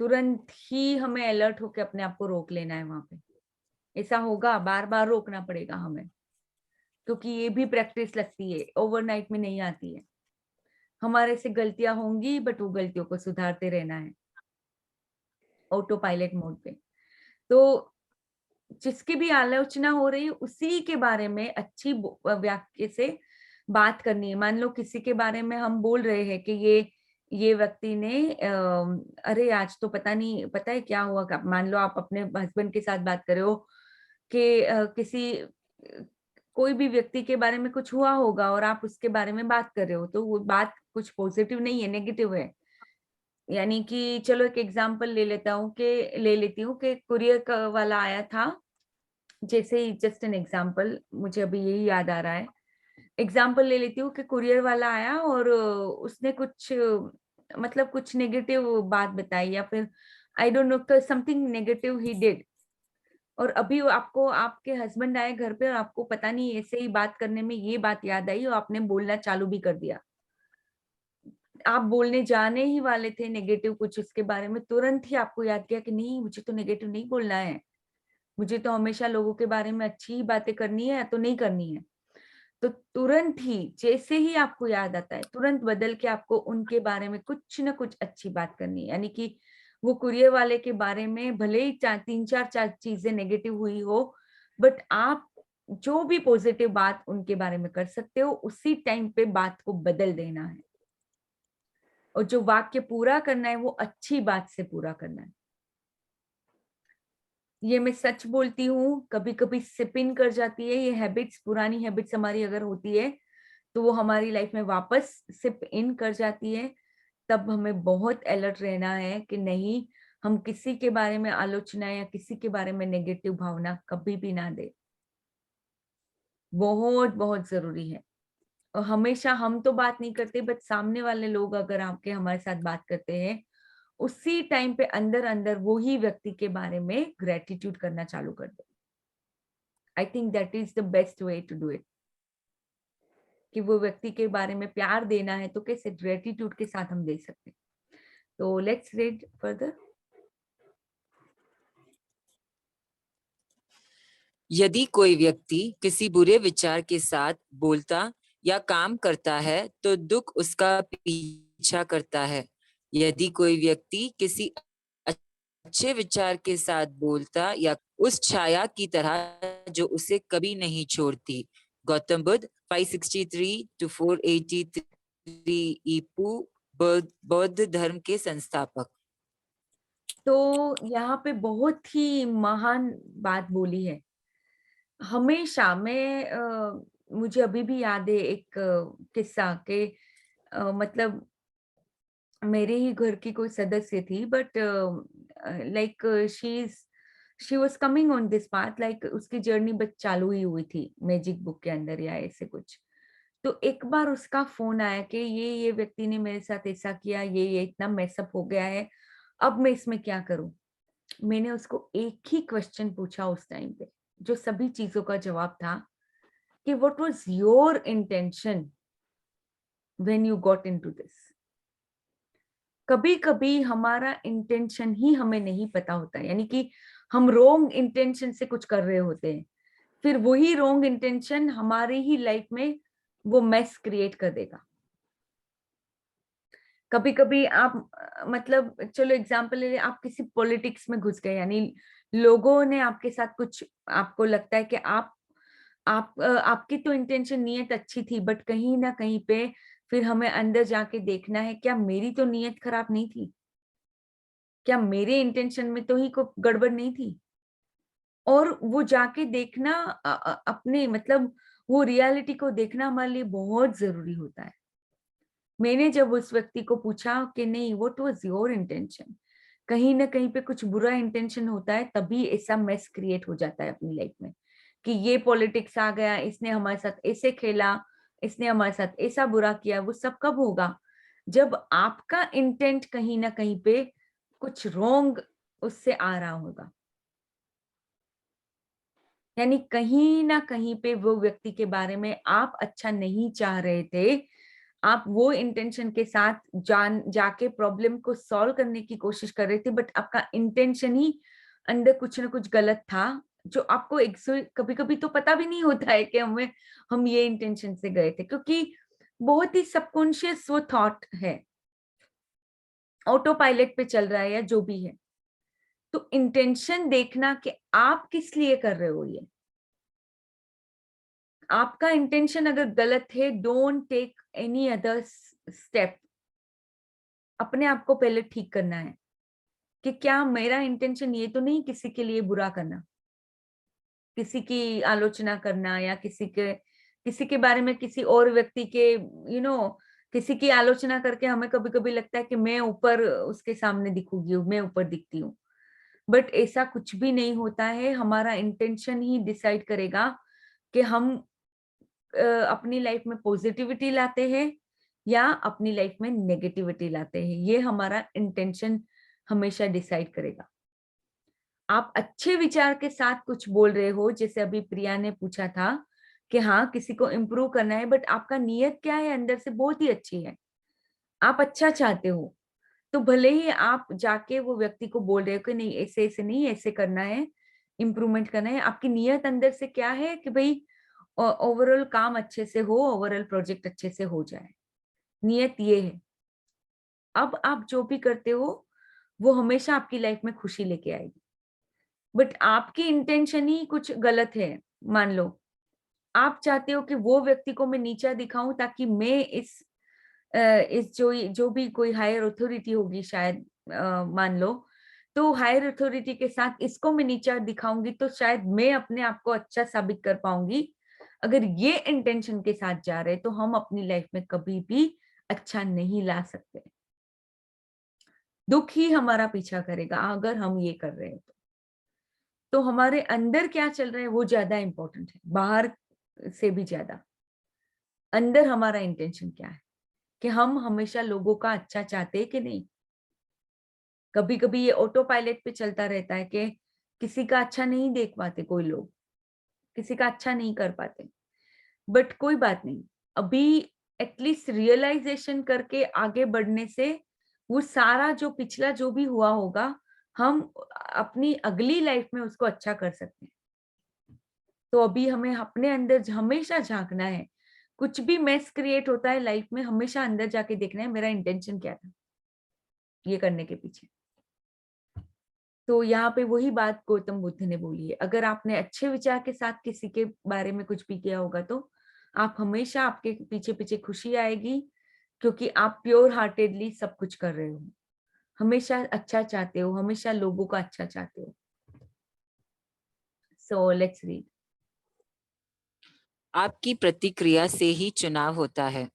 तुरंत ही हमें अलर्ट होकर अपने आप को रोक लेना है वहां पे। ऐसा होगा, बार बार रोकना पड़ेगा हमें, क्योंकि ये भी प्रैक्टिस लगती है, ओवरनाइट में नहीं आती है। हमारे से गलतियां होंगी, बट वो गलतियों को सुधारते रहना है ऑटो पायलट मोड पे। तो जिसकी भी आलोचना हो रही है उसी के बारे में अच्छी वाक्य से बात करनी है। मान लो किसी के बारे में हम बोल रहे हैं कि ये व्यक्ति ने अरे आज तो पता नहीं, पता है क्या हुआ। मान लो आप अपने हस्बैंड के साथ बात कर रहे हो कि किसी कोई भी व्यक्ति के बारे में कुछ हुआ होगा और आप उसके बारे में बात कर रहे हो, तो वो बात कुछ पॉजिटिव नहीं है, नेगेटिव है। यानी कि चलो एक एग्जांपल ले लेती हूँ कि कुरियर वाला आया था, जैसे ही जस्ट एन एग्जांपल, मुझे अभी यही याद आ रहा है। एग्जाम्पल ले लेती हूँ कि कुरियर वाला आया और उसने कुछ मतलब कुछ नेगेटिव बात बताई, या फिर I don't know something negative he did, और अभी वो आपको आपके हस्बैंड आए घर पे और आपको पता नहीं ऐसे ही बात करने में ये बात याद आई और आपने बोलना चालू भी कर दिया। आप बोलने जाने ही वाले थे नेगेटिव कुछ उसके बारे में, तुरंत ही आपको याद किया कि नहीं, मुझे तो नेगेटिव नहीं बोलना है, मुझे तो हमेशा लोगों के बारे में अच्छी ही बातें करनी है, तो नहीं करनी है। तो तुरंत ही जैसे ही आपको याद आता है, तुरंत बदल के आपको उनके बारे में कुछ ना कुछ अच्छी बात करनी है। यानी कि वो कुरियर वाले के बारे में भले ही तीन चार चीजें नेगेटिव हुई हो, बट आप जो भी पॉजिटिव बात उनके बारे में कर सकते हो, उसी टाइम पे बात को बदल देना है, और जो वाक्य पूरा करना है वो अच्छी बात से पूरा करना है। ये मैं सच बोलती हूँ, कभी कभी सिप इन कर जाती है ये हैबिट्स, पुरानी हैबिट्स हमारी अगर होती है तो वो हमारी लाइफ में वापस सिप इन कर जाती है। तब हमें बहुत अलर्ट रहना है कि नहीं, हम किसी के बारे में आलोचना या किसी के बारे में नेगेटिव भावना कभी भी ना दे। बहुत बहुत जरूरी है। और हमेशा हम तो बात नहीं करते, बट सामने वाले लोग अगर आपके हमारे साथ बात करते हैं, उसी टाइम पे अंदर अंदर वो ही व्यक्ति के बारे में ग्रेटिट्यूड करना चालू कर दो। I think that is the best way to do it. कि वो व्यक्ति के बारे में प्यार देना है तो कैसे ग्रेटिट्यूड के साथ हम दे सकते हैं। तो लेट्स रीड फर्दर। यदि कोई व्यक्ति किसी बुरे विचार के साथ बोलता या काम करता है तो दुख उसका पीछा करता है। यदि कोई व्यक्ति किसी अच्छे विचार के साथ बोलता या उस छाया की तरह जो उसे कभी नहीं छोड़ती। गौतम बुद्ध 563 to 483 ईपू, बौद्ध धर्म के संस्थापक। तो यहाँ पे बहुत ही महान बात बोली है। हमेशा मैं मुझे अभी भी याद है एक किस्सा के मतलब मेरे ही घर की कोई सदस्य थी, but like she was coming on this path, like उसकी जर्नी बस चालू ही हुई थी मैजिक बुक के अंदर या ऐसे कुछ। तो एक बार उसका फोन आया कि ये व्यक्ति ने मेरे साथ ऐसा किया, ये इतना मेसअप हो गया है, अब मैं इसमें क्या करूं। मैंने उसको एक ही क्वेश्चन पूछा उस टाइम पे, जो सभी चीजों का जवाब था, कि what was your intention when you got into this. कभी कभी हमारा इंटेंशन ही हमें नहीं पता होता है, यानी कि हम रॉन्ग इंटेंशन से कुछ कर रहे होते हैं, फिर वही रॉन्ग इंटेंशन हमारी ही लाइफ में वो मेस क्रिएट कर देगा। कभी कभी आप मतलब चलो एग्जांपल ले, आप किसी पॉलिटिक्स में घुस गए, यानी लोगों ने आपके साथ कुछ, आपको लगता है कि आपकी तो इंटेंशन नियत अच्छी थी, बट कहीं ना कहीं पे फिर हमें अंदर जाके देखना है, क्या मेरी तो नियत खराब नहीं थी, क्या मेरे इंटेंशन में तो ही कोई गड़बड़ नहीं थी। और वो जाके देखना अपने मतलब वो रियलिटी को देखना हमारे लिए बहुत जरूरी होता है। मैंने जब उस व्यक्ति को पूछा कि नहीं, व्हाट वाज योर इंटेंशन, कहीं ना कहीं पे कुछ बुरा इंटेंशन होता है, तभी ऐसा मेस क्रिएट हो जाता है अपनी लाइफ में, कि ये पॉलिटिक्स आ गया, इसने हमारे साथ ऐसे खेला, इसने हमारे साथ ऐसा बुरा किया। वो सब कब होगा, जब आपका इंटेंट कहीं ना कहीं पे कुछ रॉन्ग उससे आ रहा होगा, यानी कहीं ना कहीं पे वो व्यक्ति के बारे में आप अच्छा नहीं चाह रहे थे, आप वो इंटेंशन के साथ जाके प्रॉब्लम को सॉल्व करने की कोशिश कर रहे थे, बट आपका इंटेंशन ही अंदर कुछ ना कुछ गलत था, जो आपको कभी कभी तो पता भी नहीं होता है कि हम ये इंटेंशन से गए थे, क्योंकि बहुत ही सबकॉन्शियस वो थॉट है, ऑटो पायलट पे चल रहा है या जो भी है। तो इंटेंशन देखना कि आप किस लिए कर रहे हो ये। आपका इंटेंशन अगर गलत है, don't take any other step. अपने आप को पहले ठीक करना है कि क्या मेरा इंटेंशन ये तो नहीं किसी के लिए बुरा करना, किसी की आलोचना करना, या किसी के बारे में किसी और व्यक्ति के किसी की आलोचना करके हमें कभी कभी लगता है कि मैं ऊपर उसके सामने दिखूंगी, मैं ऊपर दिखती हूँ, बट ऐसा कुछ भी नहीं होता है। हमारा इंटेंशन ही डिसाइड करेगा कि हम अपनी लाइफ में पॉजिटिविटी लाते हैं या अपनी लाइफ में नेगेटिविटी लाते हैं, ये हमारा इंटेंशन हमेशा डिसाइड करेगा। आप अच्छे विचार के साथ कुछ बोल रहे हो, जैसे अभी प्रिया ने पूछा था कि हाँ किसी को इम्प्रूव करना है, बट आपका नीयत क्या है अंदर से बहुत ही अच्छी है, आप अच्छा चाहते हो, तो भले ही आप जाके वो व्यक्ति को बोल रहे हो कि नहीं ऐसे ऐसे नहीं, ऐसे करना है, इम्प्रूवमेंट करना है, आपकी नीयत अंदर से क्या है कि भाई ओवरऑल काम अच्छे से हो, ओवरऑल प्रोजेक्ट अच्छे से हो जाए, नियत ये है। अब आप जो भी करते हो वो हमेशा आपकी लाइफ में खुशी लेके आएगी, बट आपकी इंटेंशन ही कुछ गलत है। मान लो आप चाहते हो कि वो व्यक्ति को मैं नीचा दिखाऊं ताकि मैं इस जो भी कोई हायर अथॉरिटी होगी शायद, मान लो, तो हायर अथॉरिटी के साथ इसको मैं नीचा दिखाऊंगी तो शायद मैं अपने आप को अच्छा साबित कर पाऊंगी। अगर ये इंटेंशन के साथ जा रहे तो हम अपनी लाइफ में कभी भी अच्छा नहीं ला सकते, दुख ही हमारा पीछा करेगा अगर हम ये कर रहे हैं। तो हमारे अंदर क्या चल रहा है वो ज्यादा इंपॉर्टेंट है, बाहर से भी ज्यादा। अंदर हमारा इंटेंशन क्या है कि हम हमेशा लोगों का अच्छा चाहते हैं कि नहीं। कभी कभी ये ऑटो पायलट पे चलता रहता है कि किसी का अच्छा नहीं देख पाते, कोई लोग किसी का अच्छा नहीं कर पाते, बट कोई बात नहीं, अभी एटलीस्ट रियलाइजेशन करके आगे बढ़ने से वो सारा जो पिछला जो भी हुआ होगा हम अपनी अगली लाइफ में उसको अच्छा कर सकते हैं। तो अभी हमें अपने अंदर हमेशा झांकना है, कुछ भी मेस क्रिएट होता है लाइफ में, हमेशा अंदर जाके देखना है मेरा इंटेंशन क्या था ये करने के पीछे। तो यहाँ पे वही बात गौतम बुद्ध ने बोली है, अगर आपने अच्छे विचार के साथ किसी के बारे में कुछ भी किया होगा तो आप हमेशा, आपके पीछे पीछे खुशी आएगी, क्योंकि आप प्योर हार्टेडली सब कुछ कर रहे हो, हमेशा अच्छा चाहते हो, हमेशा लोगों का अच्छा चाहते हो। So let's read. आपकी प्रतिक्रिया से ही चुनाव होता है।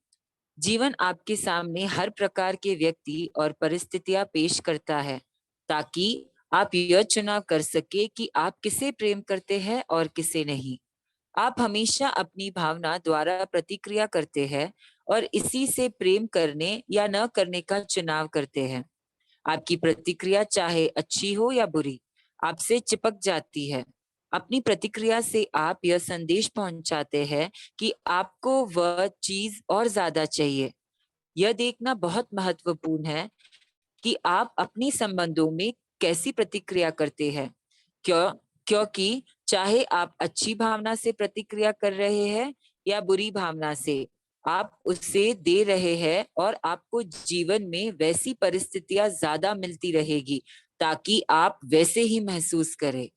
जीवन आपके सामने हर प्रकार के व्यक्ति और परिस्थितियां पेश करता है ताकि आप यह चुनाव कर सके कि आप किसे प्रेम करते हैं और किसे नहीं। आप हमेशा अपनी भावना द्वारा प्रतिक्रिया करते हैं और इसी से प्रेम करने या न करने का चुनाव करते हैं। आपकी प्रतिक्रिया चाहे अच्छी हो या बुरी, आपसे चिपक जाती है। अपनी प्रतिक्रिया से आप यह संदेश पहुंचाते हैं कि आपको वह चीज और ज्यादा चाहिए। यह देखना बहुत महत्वपूर्ण है कि आप अपनी संबंधों में कैसी प्रतिक्रिया करते हैं, क्योंकि चाहे आप अच्छी भावना से प्रतिक्रिया कर रहे हैं या बुरी भावना से, आप उससे दे रहे हैं और आपको जीवन में वैसी परिस्थितियां ज्यादा मिलती रहेगी ताकि आप वैसे ही महसूस करें।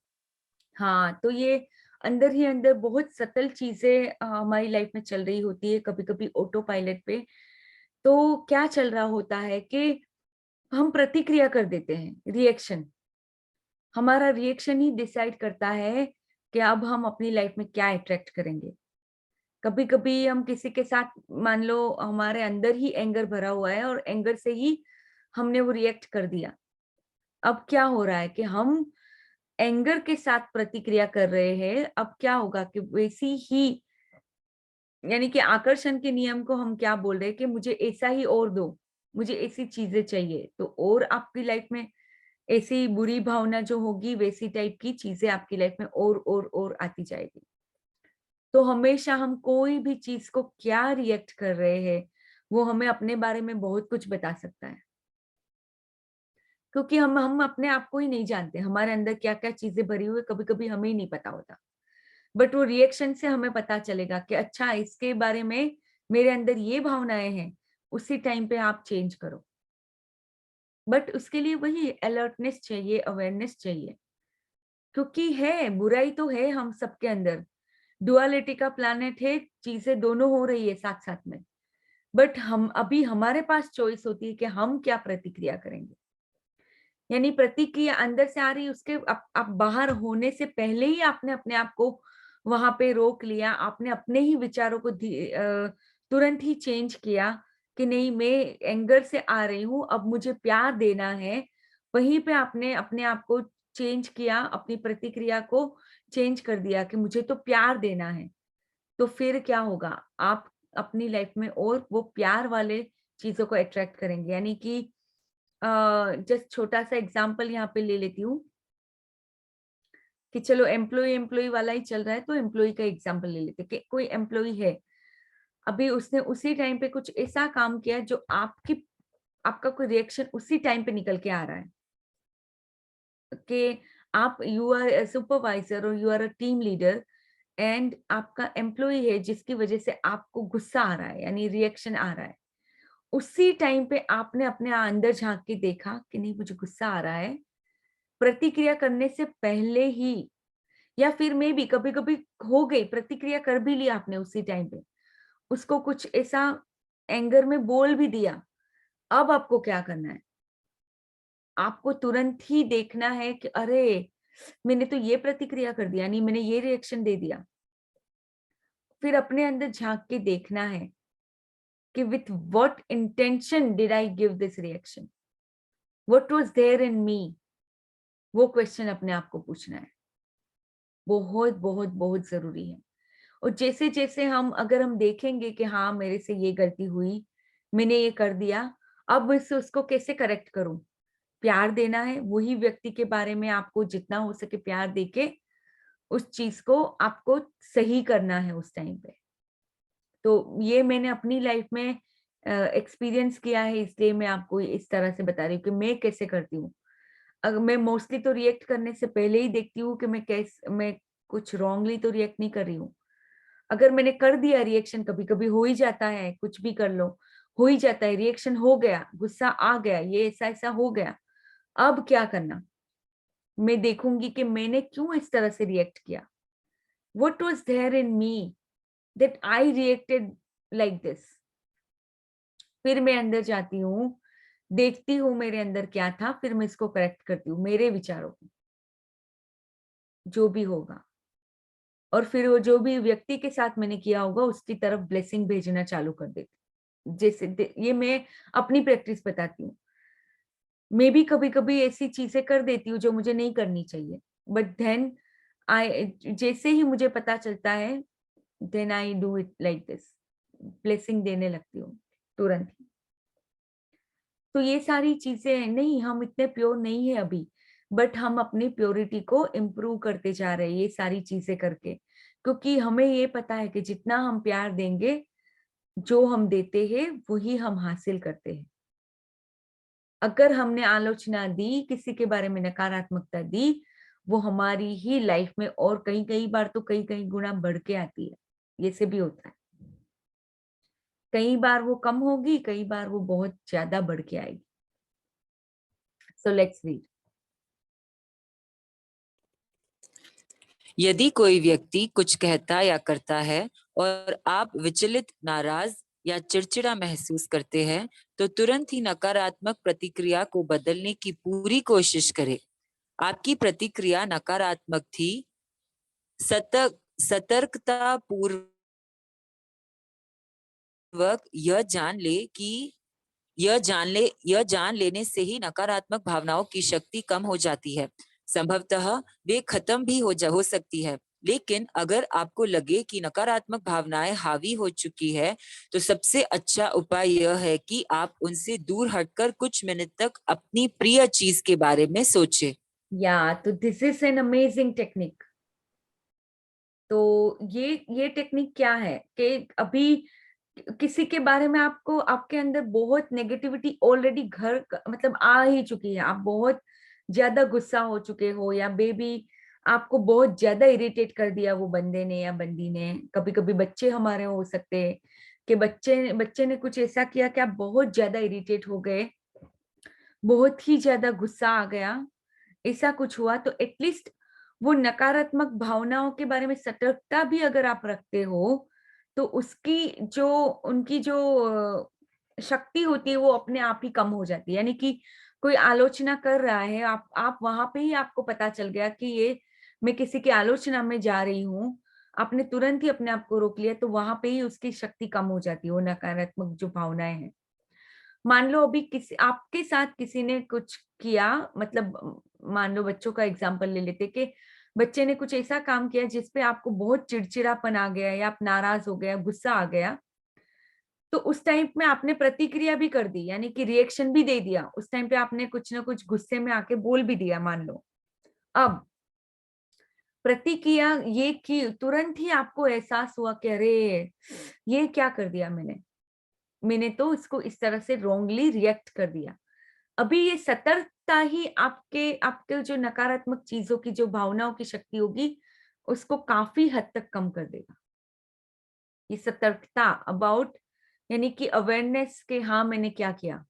हाँ, तो ये अंदर ही अंदर बहुत सटल चीजें हमारी लाइफ में चल रही होती है, कभी कभी ऑटो पायलट पे। तो क्या चल रहा होता है कि हम प्रतिक्रिया कर देते हैं, रिएक्शन, हमारा रिएक्शन ही डिसाइड करता है कि अब हम अपनी लाइफ में क्या अट्रैक्ट करेंगे। कभी कभी हम किसी के साथ, मान लो हमारे अंदर ही एंगर भरा हुआ है और एंगर से ही हमने वो रिएक्ट कर दिया। अब क्या हो रहा है कि हम एंगर के साथ प्रतिक्रिया कर रहे हैं, अब क्या होगा कि वैसी ही, यानी कि आकर्षण के नियम को हम क्या बोल रहे हैं कि मुझे ऐसा ही और दो, मुझे ऐसी चीजें चाहिए, तो और आपकी लाइफ में ऐसी बुरी भावना जो होगी वैसी टाइप की चीजें आपकी लाइफ में और आती जाएगी। तो हमेशा हम कोई भी चीज को क्या रिएक्ट कर रहे हैं वो हमें अपने बारे में बहुत कुछ बता सकता है, क्योंकि हम अपने आप को ही नहीं जानते, हमारे अंदर क्या क्या चीजें भरी हुई कभी कभी हमें ही नहीं पता होता, बट वो रिएक्शन से हमें पता चलेगा कि अच्छा इसके बारे में मेरे अंदर ये भावनाएं हैं, उसी टाइम पे आप चेंज करो। बट उसके लिए वही अलर्टनेस चाहिए, अवेयरनेस चाहिए, क्योंकि है बुराई तो है हम सबके अंदर, डुअलिटी का प्लैनेट है, चीजें दोनों हो रही है साथ साथ में, बट हम अभी हमारे पास चॉइस होती है कि हम क्या प्रतिक्रिया करेंगे। यानी प्रतिक्रिया अंदर से आ रही, उसके आप बाहर होने से पहले ही आपने अपने आप को वहां पे रोक लिया, आपने अपने ही विचारों को तुरंत ही चेंज किया कि नहीं मैं एंगर से आ रही हूँ, अब मुझे प्यार देना है। वहीं पे आपने अपने आप को चेंज किया, अपनी प्रतिक्रिया को चेंज कर दिया कि मुझे तो प्यार देना है। तो फिर क्या होगा, आप अपनी लाइफ में और वो प्यार वाले चीजों को अट्रैक्ट करेंगे। यानी कि जस्ट छोटा सा एग्जांपल यहाँ पे ले लेती हूँ कि चलो एम्प्लॉय वाला ही चल रहा है, तो एम्प्लॉय का एग्जांपल ले लेते हैं कि कोई एम्प्लॉय है, अभी उसने उसी टाइम पे कुछ ऐसा काम किया जो आपका कोई रिएक्शन उसी टाइम पे निकल के आ रहा है कि आप यू आर सुपरवाइजर और you are a team leader, and आपका एम्प्लॉय है जिसकी वजह से आपको गुस्सा आ रहा है, यानी रिएक्शन आ रहा है। उसी टाइम पे आपने अपने अंदर झांक के देखा कि नहीं मुझे गुस्सा आ रहा है, प्रतिक्रिया करने से पहले ही, या फिर मे भी कभी कभी हो गई प्रतिक्रिया कर भी लिया आपने उसी टाइम पे, उसको कुछ ऐसा एंगर में बोल भी दिया। अब आपको क्या करना है, आपको तुरंत ही देखना है कि अरे मैंने तो ये प्रतिक्रिया कर दिया, नहीं मैंने ये रिएक्शन दे दिया। फिर अपने अंदर झांक के देखना है कि with what intention did I give this reaction? What was there in me? वो क्वेश्चन अपने आप को पूछना है, बहुत बहुत बहुत जरूरी है। और जैसे जैसे अगर हम देखेंगे कि हाँ मेरे से ये गलती हुई, मैंने ये कर दिया, अब उसको कैसे करेक्ट करूं, प्यार देना है, वही व्यक्ति के बारे में आपको जितना हो सके प्यार देके उस चीज को आपको सही करना है उस टाइम पे। तो ये मैंने अपनी लाइफ में एक्सपीरियंस किया है, इसलिए मैं आपको इस तरह से बता रही हूँ कि मैं कैसे करती हूँ। अगर मैं मोस्टली तो रिएक्ट करने से पहले ही देखती हूँ कि मैं कुछ रॉन्गली तो रिएक्ट नहीं कर रही हूँ। अगर मैंने कर दिया रिएक्शन, कभी कभी हो ही जाता है, कुछ भी कर लो हो ही जाता है, रिएक्शन हो गया, गुस्सा आ गया, ये ऐसा ऐसा हो गया, अब क्या करना, मैं देखूंगी कि मैंने क्यों इस तरह से रिएक्ट किया, what was there in me that I reacted like this। फिर मैं अंदर जाती हूँ, देखती हूँ मेरे अंदर क्या था, फिर मैं इसको करेक्ट करती हूँ मेरे विचारों को, जो भी होगा। और फिर वो जो भी व्यक्ति के साथ मैंने किया होगा उसकी तरफ ब्लेसिंग भेजना चालू कर देती। जैसे ये मैं अपनी प्रैक्टिस बताती हूँ, मैं भी कभी कभी ऐसी चीजें कर देती हूँ जो मुझे नहीं करनी चाहिए, बट देन जैसे ही मुझे पता चलता है, then I do it like this, blessing देने लगती हूँ तुरंत ही। तो ये सारी चीजें, नहीं हम इतने प्योर नहीं है अभी, बट हम अपनी प्योरिटी को इम्प्रूव करते जा रहे हैं ये सारी चीजें करके, क्योंकि हमें ये पता है कि जितना हम प्यार देंगे, जो हम देते हैं वही हम हासिल करते हैं। अगर हमने आलोचना दी, किसी के बारे में नकारात्मकता दी, वो हमारी ही लाइफ में और कई बार तो कई गुना बढ़ के आती है, ये से भी होता है। कई बार वो कम होगी, कई बार वो बहुत ज्यादा बढ़ के आएगी। So let's read. यदि कोई व्यक्ति कुछ कहता या करता है और आप विचलित, नाराज या चिड़चिड़ा महसूस करते हैं, तो तुरंत ही नकारात्मक प्रतिक्रिया को बदलने की पूरी कोशिश करें। आपकी प्रतिक्रिया नकारात्मक थी, सतर्कता पूर्वक यह जान लेने से ही नकारात्मक भावनाओं की शक्ति कम हो जाती है। संभवतः वे खत्म भी हो सकती है, लेकिन अगर आपको लगे कि नकारात्मक भावनाएं हावी हो चुकी है, तो सबसे अच्छा उपाय यह है कि आप उनसे दूर हटकर कुछ मिनट तक अपनी प्रिय चीज के बारे में सोचें। तो this is an amazing technique. तो ये टेक्निक क्या है कि अभी किसी के बारे में आपके अंदर बहुत नेगेटिविटी ऑलरेडी मतलब आ ही चुकी है, आप बहुत ज्यादा गुस्सा हो चुके हो, या बेबी आपको बहुत ज्यादा इरिटेट कर दिया वो बंदे ने या बंदी ने। कभी कभी बच्चे हमारे हो सकते हैं कि बच्चे ने कुछ ऐसा किया कि आप बहुत ज्यादा इरिटेट हो गए, बहुत ही ज्यादा गुस्सा आ गया, ऐसा कुछ हुआ। तो एटलीस्ट वो नकारात्मक भावनाओं के बारे में सतर्कता भी अगर आप रखते हो, तो उनकी जो शक्ति होती है वो अपने आप ही कम हो जाती है। यानी कि कोई आलोचना कर रहा है, आप वहां पे ही आपको पता चल गया कि ये मैं किसी की आलोचना में जा रही हूँ, आपने तुरंत ही अपने आप को रोक लिया, तो वहां पे ही उसकी शक्ति कम हो जाती है, वो नकारात्मक जो भावनाएं हैं। मान लो अभी आपके साथ किसी ने कुछ किया, मतलब मान लो बच्चों का एग्जाम्पल ले लेते कि बच्चे ने कुछ ऐसा काम किया जिस पे आपको बहुत चिड़चिड़ापन आ गया या आप नाराज हो गया, गुस्सा आ गया, तो उस टाइम में आपने प्रतिक्रिया भी कर दी, यानी कि रिएक्शन भी दे दिया। उस टाइम पे आपने कुछ ना कुछ गुस्से में आके बोल भी दिया मान लो। अब प्रतिक्रिया ये कि तुरंत ही आपको एहसास हुआ कि अरे ये क्या कर दिया मैंने तो इसको इस तरह से रॉन्गली रिएक्ट कर दिया। अभी ये सतर्कता ही आपके आपके जो नकारात्मक चीजों की जो भावनाओं की शक्ति होगी उसको काफी हद तक कम कर देगा। ये सतर्कता अबाउट, यानी कि अवेयरनेस के हाँ मैंने क्या किया,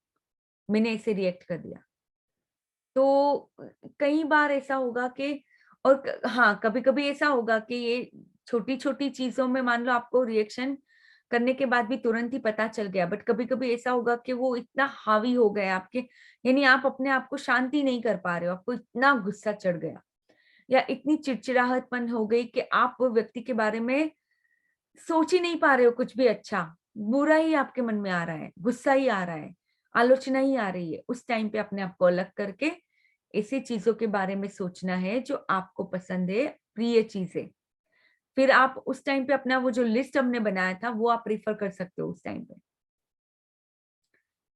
मैंने इसे रिएक्ट कर दिया। तो कई बार ऐसा होगा कि हाँ कभी कभी ऐसा होगा कि ये छोटी छोटी चीजों में मान लो आपको रिएक्शन करने के बाद भी तुरंत ही पता चल गया, बट कभी कभी ऐसा होगा कि वो इतना हावी हो गया आपके, यानी आप अपने आप को शांति नहीं कर पा रहे हो, आपको इतना गुस्सा चढ़ गया या इतनी चिड़चिड़ाहटपन हो गई कि आप वो व्यक्ति के बारे में सोच ही नहीं पा रहे हो कुछ भी अच्छा, बुरा ही आपके मन में आ रहा है, गुस्सा ही आ रहा है, आलोचना ही आ रही है। उस टाइम पे अपने आप को अलग करके ऐसी चीजों के बारे में सोचना है जो आपको पसंद है, प्रिय चीजें। फिर आप उस टाइम पे अपना वो जो लिस्ट हमने बनाया था वो आप रेफर कर सकते हो उस टाइम पे।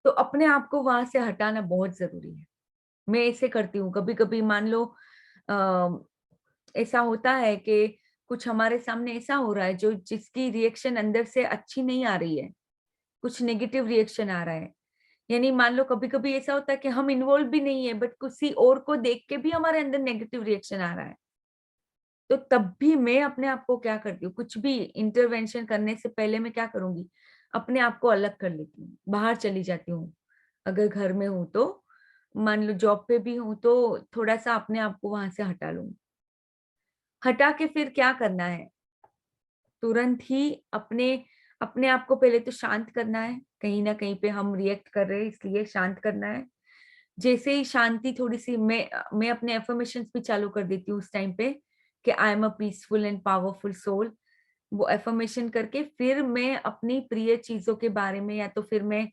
तो अपने आप को वहां से हटाना बहुत जरूरी है। मैं ऐसे करती हूँ, कभी कभी मान लो ऐसा होता है कि कुछ हमारे सामने ऐसा हो रहा है जो जिसकी रिएक्शन अंदर से अच्छी नहीं आ रही है, कुछ नेगेटिव रिएक्शन आ रहा है, यानी मान लो कभी कभी ऐसा होता है कि हम इन्वॉल्व भी नहीं है बट किसी और को देख के भी हमारे अंदर नेगेटिव रिएक्शन आ रहा है, तो तब भी मैं अपने आप को क्या करती हूँ, कुछ भी इंटरवेंशन करने से पहले मैं क्या करूंगी, अपने आप को अलग कर लेती हूँ, बाहर चली जाती हूँ। अगर घर में हूं तो मान लो जॉब पे भी हूं तो थोड़ा सा अपने आप को वहां से हटा लूंगी। हटा के फिर क्या करना है, तुरंत ही अपने अपने आप को पहले तो शांत करना है। कहीं ना कहीं पे हम रिएक्ट कर रहे हैं इसलिए शांत करना है। जैसे ही शांति थोड़ी सी, मैं अपने एफर्मेशंस भी चालू कर देती हूँ उस टाइम पे कि I am a peaceful and powerful soul. वो एफर्मेशन करके फिर मैं अपनी प्रिय चीजों के बारे में, या तो फिर मैं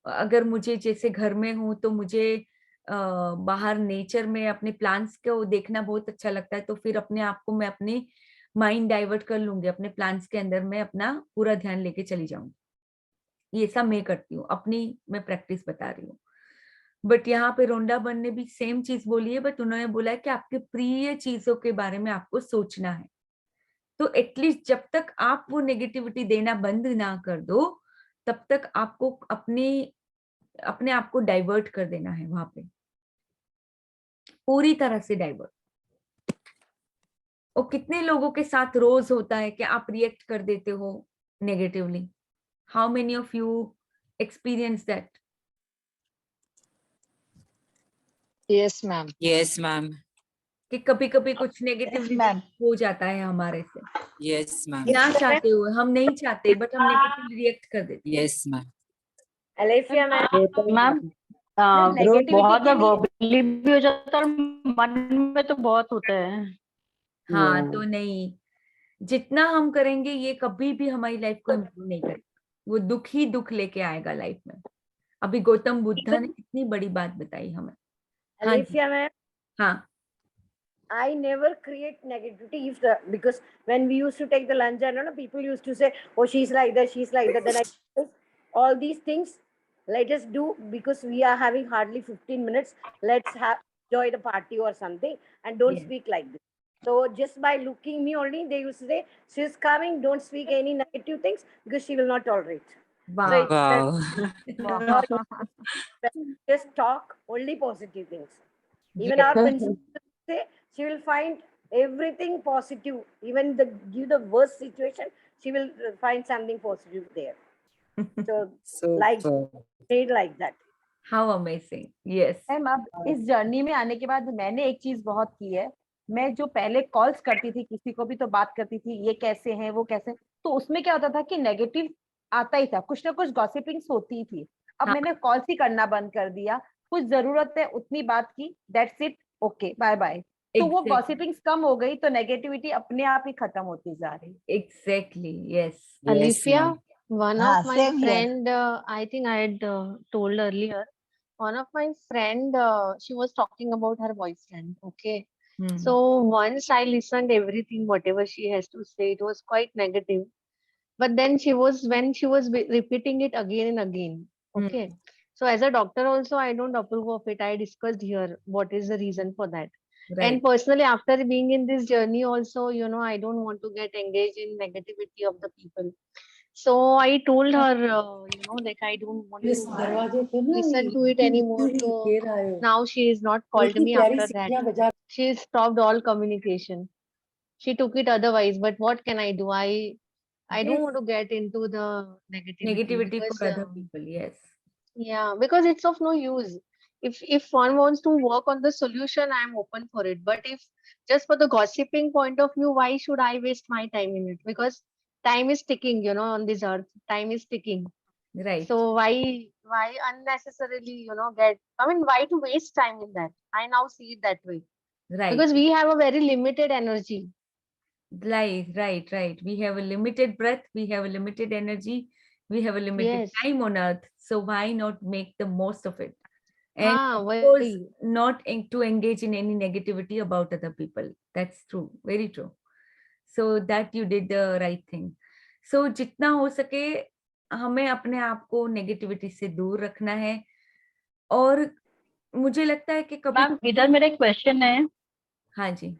अगर मुझे जैसे घर में हूँ तो मुझे बाहर नेचर में अपने प्लांट्स को देखना बहुत अच्छा लगता है, तो फिर अपने आप को मैं अपने माइंड डाइवर्ट कर लूंगी, अपने प्लांट्स के अंदर मैं अपना पूरा ध्यान लेके चली जाऊंगी। ये सब मैं करती हूँ, अपनी मैं प्रैक्टिस बता रही हूँ। बट यहाँ पे रोंडाबन ने भी सेम चीज बोली है, बट उन्होंने बोला है कि आपके प्रिय चीजों के बारे में आपको सोचना है। तो एटलीस्ट जब तक आप वो नेगेटिविटी देना बंद ना कर दो तब तक आपको अपने आप को डाइवर्ट कर देना है वहां पे, पूरी तरह से डाइवर्ट। और कितने लोगों के साथ रोज होता है कि आप रिएक्ट कर देते हो negatively? How many of you experience that? Yes, ma'am. Yes, ma'am. कि कभी कभी कुछ नेगेटिव Yes, ma'am. हो जाता है हमारे से, Yes, ma'am. ना चाहते हुए, हम नहीं चाहते बट हम नेगेटिव रिएक्ट कर देते हैं। Yes, ma'am. Alethea, ma'am. Ma'am Negativity बहुत के बार लिए वर्बली भी हो जाता है और मन में तो बहुत होता है। हाँ तो नहीं, जितना हम करेंगे ये कभी भी हमारी लाइफ को इम्प्रूव नहीं करेगा, वो दुख ही दुख लेके आएगा लाइफ में। अभी गौतम बुद्धा ने कितनी बड़ी बात बताई हमें। हाँ जी, Alethea, ma'am. हाँ I never create negativity because when we used to take the lunch and people used to say, "Oh, she's like that, she's like that." Then I all these things. Let us do because we are having hardly 15 minutes. Let's enjoy the party or something and don't yes. speak like this. So just by looking me only, they used to say, "She's coming. Don't speak any negative things because she will not tolerate." So Wow. Wow. just talk only positive things. Even our principal say she will find everything positive. Even give the worst situation, she will find something positive there. So like made like that. How amazing. Yes. Ma'am अब इस journey में आने के बाद मैंने एक चीज बहुत की है, मैं जो पहले कॉल्स करती थी किसी को भी तो बात करती थी ये कैसे हैं वो कैसे, तो उसमें क्या होता था कि नेगेटिव आता ही था, कुछ ना कुछ गॉसिपिंग्स होती थी। अब हाँ। मैंने कॉल्स ही करना बंद कर दिया, कुछ जरूरत है उतनी बात की, that's it, okay bye bye. तो वो Exactly. गॉसिपिंग्स कम हो गई तो नेगेटिविटी अपने आप ही खत्म होती जा रही। Exactly. Yes. Yes, Alethea, ma'am. one हाँ, of my same here. friend, I think I had told earlier, one of my friend, she was talking about her boyfriend, okay? So once I listened everything, whatever she has to say, it was quite negative. But then when she was repeating it again and again. Okay. So as a doctor also, I don't approve of it. I discussed here what is the reason for that. And personally, after being in this journey also, I don't want to get engaged in negativity of the people. So I told her, like I don't want to listen to it anymore. So now she is not called me after that. She stopped all communication. She took it otherwise. But what can I do? I don't want to get into the negativity Negativity because for other people. Yes. yeah, because it's of no use. If one wants to work on the solution, I'm open for it. But if just for the gossiping point of view, why should I waste my time in it? Because time is ticking, on this earth. Time is ticking. Right. So why unnecessarily, why to waste time in that? I now see it that way. Right. Because we have a very limited energy. Right. We have a limited breath. We have a limited energy. We have a limited Yes. time on earth. So why not make the most of it? And of वही. course, not to engage in any negativity about other people. That's true. Very true. So that you did the right thing. So जितना हो सके हमें अपने आप को negativity से दूर रखना है. और मुझे लगता है कि कभी मैम इधर मेरा एक क्वेश्चन है. हाँ जी.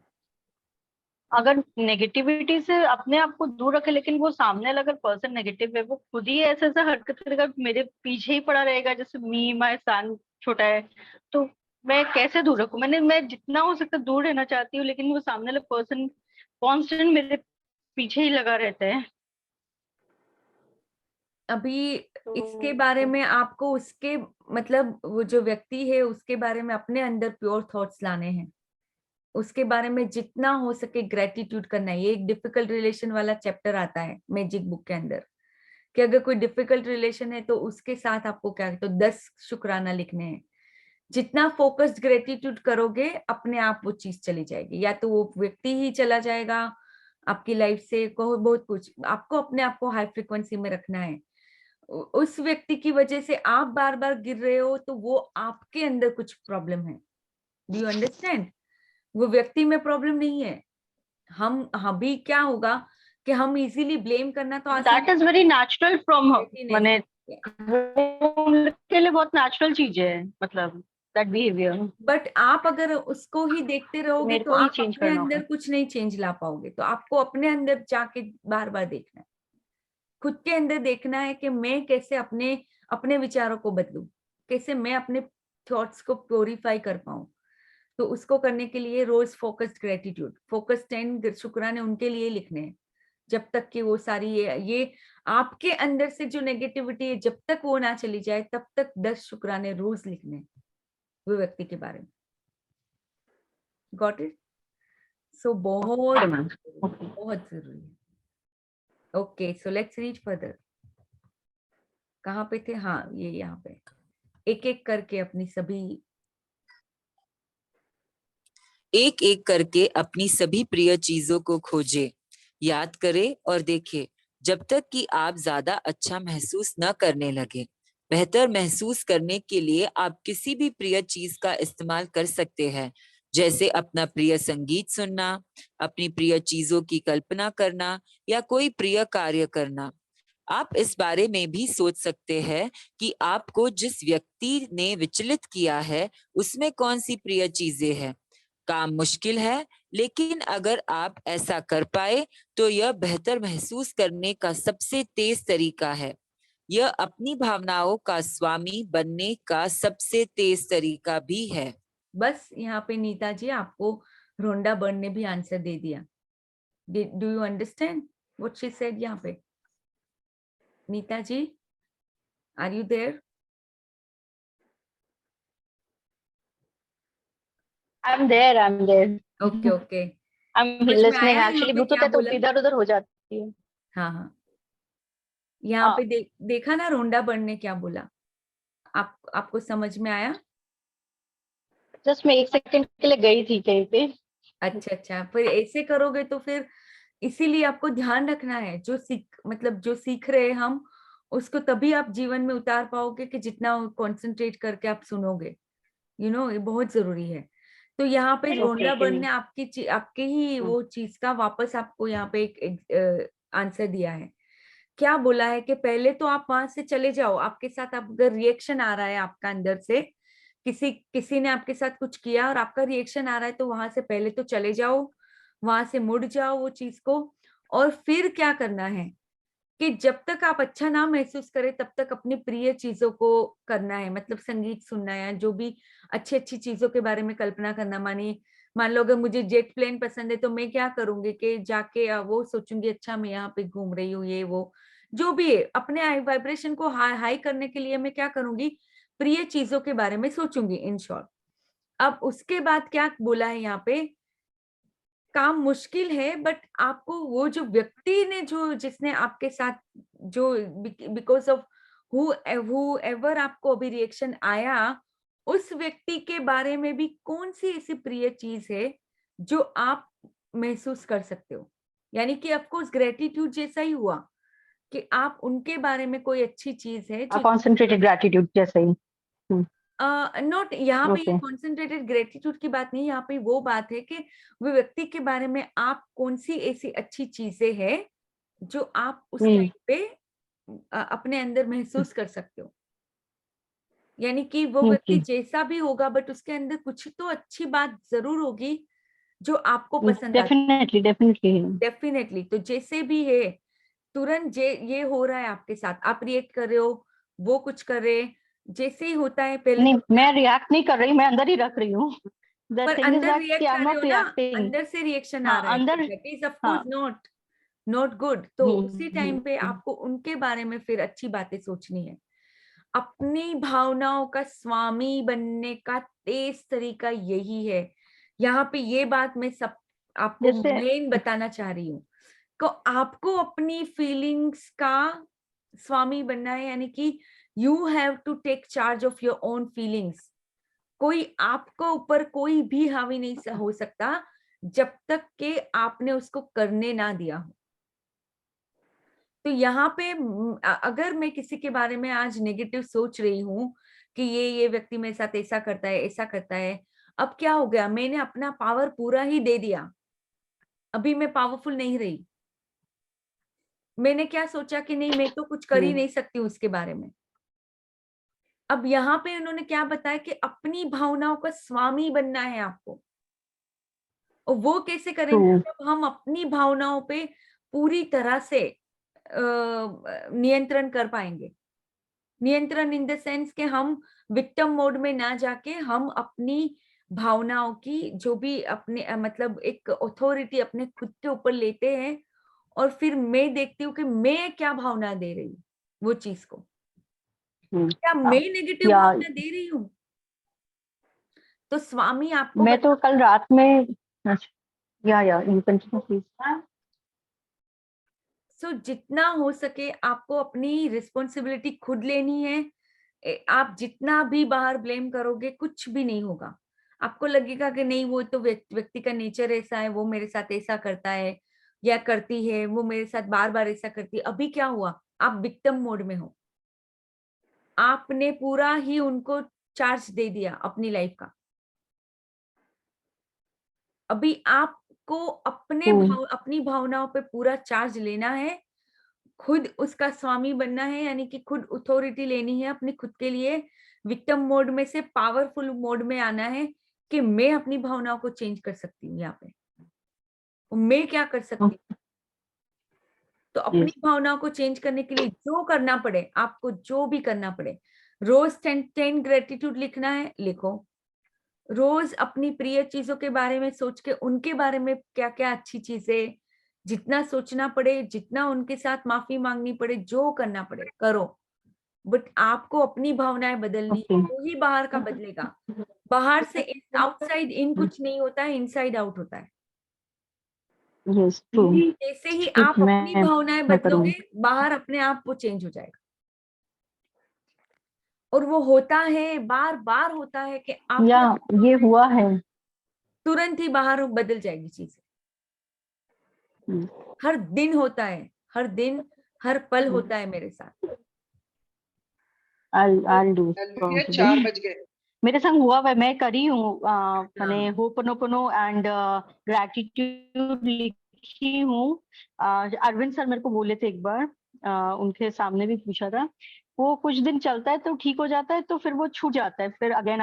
अगर नेगेटिविटी से अपने आप को दूर रखे, लेकिन वो सामने वाला अगर पर्सन नेगेटिव है, वो खुद ही ऐसा हरकत करेगा, मेरे पीछे ही पड़ा रहेगा, जैसे मी माय सन छोटा है, तो मैं कैसे दूर रखूं? मैं जितना हो सकता दूर रहना चाहती हूँ, लेकिन वो सामने वाला पर्सन कांस्टेंट मेरे पीछे ही लगा रहता है. अभी इसके बारे में आपको उसके मतलब वो जो व्यक्ति है उसके बारे में अपने अंदर प्योर थॉट्स लाने हैं. उसके बारे में जितना हो सके ग्रेटिट्यूड करना है. ये एक डिफिकल्ट रिलेशन वाला चैप्टर आता है मैजिक बुक के अंदर कि अगर कोई डिफिकल्ट रिलेशन है तो उसके साथ आपको क्या, तो 10 शुक्राना लिखने हैं. जितना फोकस्ड ग्रेटिट्यूड करोगे अपने आप वो चीज चली जाएगी. या तो वो व्यक्ति ही चला जाएगा आपकी लाइफ से, कहो बहुत कुछ. आपको अपने आप को हाई फ्रिक्वेंसी में रखना है. उस व्यक्ति की वजह से आप बार बार गिर रहे हो तो वो आपके अंदर कुछ प्रॉब्लम है. Do you understand? वो व्यक्ति में प्रॉब्लम नहीं है. हम भी क्या होगा कि हम इजीली ब्लेम करना तो that is very natural from माने के लिए बहुत नेचुरल चीज है, मतलब दैट बिहेवियर. बट आप अगर उसको ही देखते रहोगे तो आप अपने अंदर कुछ नहीं चेंज ला पाओगे. तो आपको अपने अंदर जाके बार बार देखना है, खुद के अंदर देखना है कि मैं कैसे अपने विचारों को बदलूं, कैसे मैं अपने थॉट्स को प्योरीफाई कर पाऊं. तो उसको करने के लिए रोज फोकस्ड ग्रेटिट्यूड, फोकस 10 शुक्राने उनके लिए लिखने हैं. जब तक कि वो सारी ये आपके अंदर से जो नेगेटिविटी है जब तक वो ना चली जाए तब तक 10 शुक्राने रोज लिखने हैं वो व्यक्ति के बारे में. Got it? सो बहुत जरूरी है. Okay, so let's read further. कहाँ पे थे? हाँ, ये यहाँ पे एक एक करके अपनी सभी प्रिय चीजों को खोजे, याद करे और देखे जब तक कि आप ज्यादा अच्छा महसूस न करने लगे. बेहतर महसूस करने के लिए आप किसी भी प्रिय चीज का इस्तेमाल कर सकते हैं, जैसे अपना प्रिय संगीत सुनना, अपनी प्रिय चीजों की कल्पना करना या कोई प्रिय कार्य करना. आप इस बारे में भी सोच सकते हैं कि आपको जिस व्यक्ति ने विचलित किया है उसमें कौन सी प्रिय चीजें हैं. काम मुश्किल है, लेकिन अगर आप ऐसा कर पाए तो यह बेहतर महसूस करने का सबसे तेज तरीका है. यह अपनी भावनाओं का स्वामी बनने का सबसे तेज तरीका भी है. बस यहाँ पे नीता जी आपको रोंडा बर्न ने भी आंसर दे दिया. Do you understand what she said? यहाँ पे Nita ji, are you there? I'm there. Okay. I'm listening. Actually, bluetooth है तो इधर उधर हो जाती है. हाँ. यहाँ पे देखा ना रोंडा बर्न ने क्या बोला? आपको समझ में आया? जस्ट मैं 1 सेकंड के लिए गई थी कहीं पे. अच्छा. फिर ऐसे करोगे तो फिर इसीलिए आपको ध्यान रखना है जो सीख रहे हम उसको तभी आप जीवन में उतार पाओगे कि जितना कंसंट्रेट करके आप सुनोगे. ये बहुत जरूरी है. तो यहाँ पे रोंडा बर्न Okay. ने आपके ही वो चीज का वापस आपको यहाँ पे एक आंसर दिया है। क्या बोला है कि पहले तो आप वहां से चले जाओ, आपके साथ अगर रिएक्शन आ रहा है आपका अंदर से, किसी ने आपके साथ कुछ किया और आपका रिएक्शन आ रहा है, तो वहां से पहले तो चले जाओ, वहां से मुड़ जाओ वो चीज को। और फिर क्या करना है कि जब तक आप अच्छा ना महसूस करें तब तक अपनी प्रिय चीजों को करना है, मतलब संगीत सुनना है, जो भी अच्छी अच्छी चीजों के बारे में कल्पना करना। मान लो अगर मुझे जेट प्लेन पसंद है तो मैं क्या करूंगी कि जाके वो सोचूंगी अच्छा मैं यहाँ पे घूम रही हूँ, ये वो जो भी है, अपने वाइब्रेशन को हाई करने के लिए मैं क्या करूंगी, प्रिय चीजों के बारे में सोचूंगी इन शॉर्ट। अब उसके बाद क्या बोला है यहाँ पे, काम मुश्किल है बट आपको वो जो व्यक्ति ने जिसने आपके साथ जो बिकॉज ऑफ हु एवर आपको अभी रिएक्शन आया, उस व्यक्ति के बारे में भी कौन सी ऐसी प्रिय चीज है जो आप महसूस कर सकते हो। यानी कि ऑफकोर्स ग्रेटिट्यूड जैसा ही हुआ कि आप उनके बारे में कोई अच्छी चीज है जो कॉन्सेंट्रेटेड ग्रैटिट्यूड जैसे ही। नॉट यहाँ पे Okay. कॉन्सेंट्रेटेड ग्रेटिट्यूड की बात नहीं, यहाँ पे वो बात है कि वो व्यक्ति के बारे में आप कौन सी ऐसी अच्छी चीजें हैं जो आप उस टाइम पे अपने अंदर महसूस कर सकते हो। यानी कि वो व्यक्ति Okay. जैसा भी होगा बट उसके अंदर कुछ तो अच्छी बात जरूर होगी जो आपको पसंद आती डेफिनेटली डेफिनेटली। है। डेफिनेटली। तो जैसे भी है तुरंत ये हो रहा है आपके साथ, आप रिएक्ट कर रहे हो, वो कुछ कर रहे, जैसे ही होता है पहले नहीं, तो मैं रिएक्ट नहीं कर रही, मैं अंदर ही रख रही हूँ। द पर थिंग इज अंदर दैट कि रिएक्ट आई कर एम रहे हो नॉट ना, रिएक्टिंग। अंदर से रिएक्शन आ हाँ रहा है, अंदर। दैट इज ऑफ हाँ। Course not good. तो उसी टाइम पे आपको उनके बारे में फिर अच्छी बातें सोचनी है। अपनी भावनाओं का स्वामी बनने का तेज तरीका यही है। यहाँ पे ये बात मैं सब आपको जैसे मेन बताना चाह रही हूँ को आपको अपनी फीलिंग्स का स्वामी बनना है, यानी कि you have to take charge of your own feelings. कोई आपको ऊपर कोई भी हावी नहीं हो सकता जब तक कि आपने उसको करने ना दिया हो। तो यहाँ पे अगर मैं किसी के बारे में आज नेगेटिव सोच रही हूँ कि ये व्यक्ति मेरे साथ ऐसा करता है ऐसा करता है, अब क्या हो गया, मैंने अपना पावर पूरा ही दे दिया, अभी मैं पावरफुल नहीं रही। मैंने क्या सोचा कि नहीं मैं तो कुछ कर ही नहीं सकती हूँ उसके बारे में। अब यहाँ पे उन्होंने क्या बताया कि अपनी भावनाओं का स्वामी बनना है आपको। और वो कैसे करेंगे, जब हम अपनी भावनाओं पे पूरी तरह से नियंत्रण कर पाएंगे। नियंत्रण इन द सेंस कि हम विक्टिम मोड में ना जाके हम अपनी भावनाओं की जो भी अपने मतलब एक अथॉरिटी अपने खुद के ऊपर लेते हैं और फिर मैं देखती हूँ कि मैं क्या भावना दे रही हूँ वो चीज को, क्या मैं नेगेटिव या भावना दे रही हूँ। तो स्वामी आपको मैं तो कल रात में या यू कंटिन्यू प्लीज। सो जितना हो सके आपको अपनी रिस्पॉन्सिबिलिटी खुद लेनी है। आप जितना भी बाहर ब्लेम करोगे कुछ भी नहीं होगा। आपको लगेगा कि नहीं वो तो व्यक्ति का नेचर ऐसा है, वो मेरे साथ ऐसा करता है या करती है, वो मेरे साथ बार बार ऐसा करती है। अभी क्या हुआ, आप विक्टिम मोड में हो, आपने पूरा ही उनको चार्ज दे दिया अपनी लाइफ का। अभी आपको अपनी भावनाओं पे पूरा चार्ज लेना है, खुद उसका स्वामी बनना है, यानी कि खुद अथॉरिटी लेनी है अपने खुद के लिए। विक्टिम मोड में से पावरफुल मोड में आना है कि मैं अपनी भावनाओं को चेंज कर सकती हूँ। यहाँ पे मैं क्या कर सकती हूँ, तो अपनी भावनाओं को चेंज करने के लिए जो करना पड़े, आपको जो भी करना पड़े, रोज 10 ग्रेटिट्यूड लिखना है, लिखो। रोज अपनी प्रिय चीजों के बारे में सोच के उनके बारे में क्या क्या अच्छी चीजें, जितना सोचना पड़े, जितना उनके साथ माफी मांगनी पड़े, जो करना पड़े करो। बट आपको अपनी भावनाएं बदलनी है, तो ही बाहर का बदलेगा। बाहर से आउटसाइड इन कुछ नहीं होता है, इनसाइड आउट होता है। जैसे ही आप अपनी भावनाएं बदलोगे, बाहर अपने आप वो चेंज हो जाएगा। और वो होता है, बार बार होता है कि आप या ये हुआ है, तुरंत ही बाहर बदल जाएगी चीजें। हर दिन होता है, हर दिन हर पल होता है मेरे साथ। I'll do 4 बज गए। मेरे संग हुआ है, मैं करी हूँ, मैंने होपोनोपोनो एंड ग्रैटिट्यूड लिखी हूँ। अरविंद सर मेरे को बोले थे एक बार, उनके सामने भी पूछा था, वो कुछ दिन चलता है तो ठीक हो जाता है, तो फिर वो छूट जाता है, फिर अगेन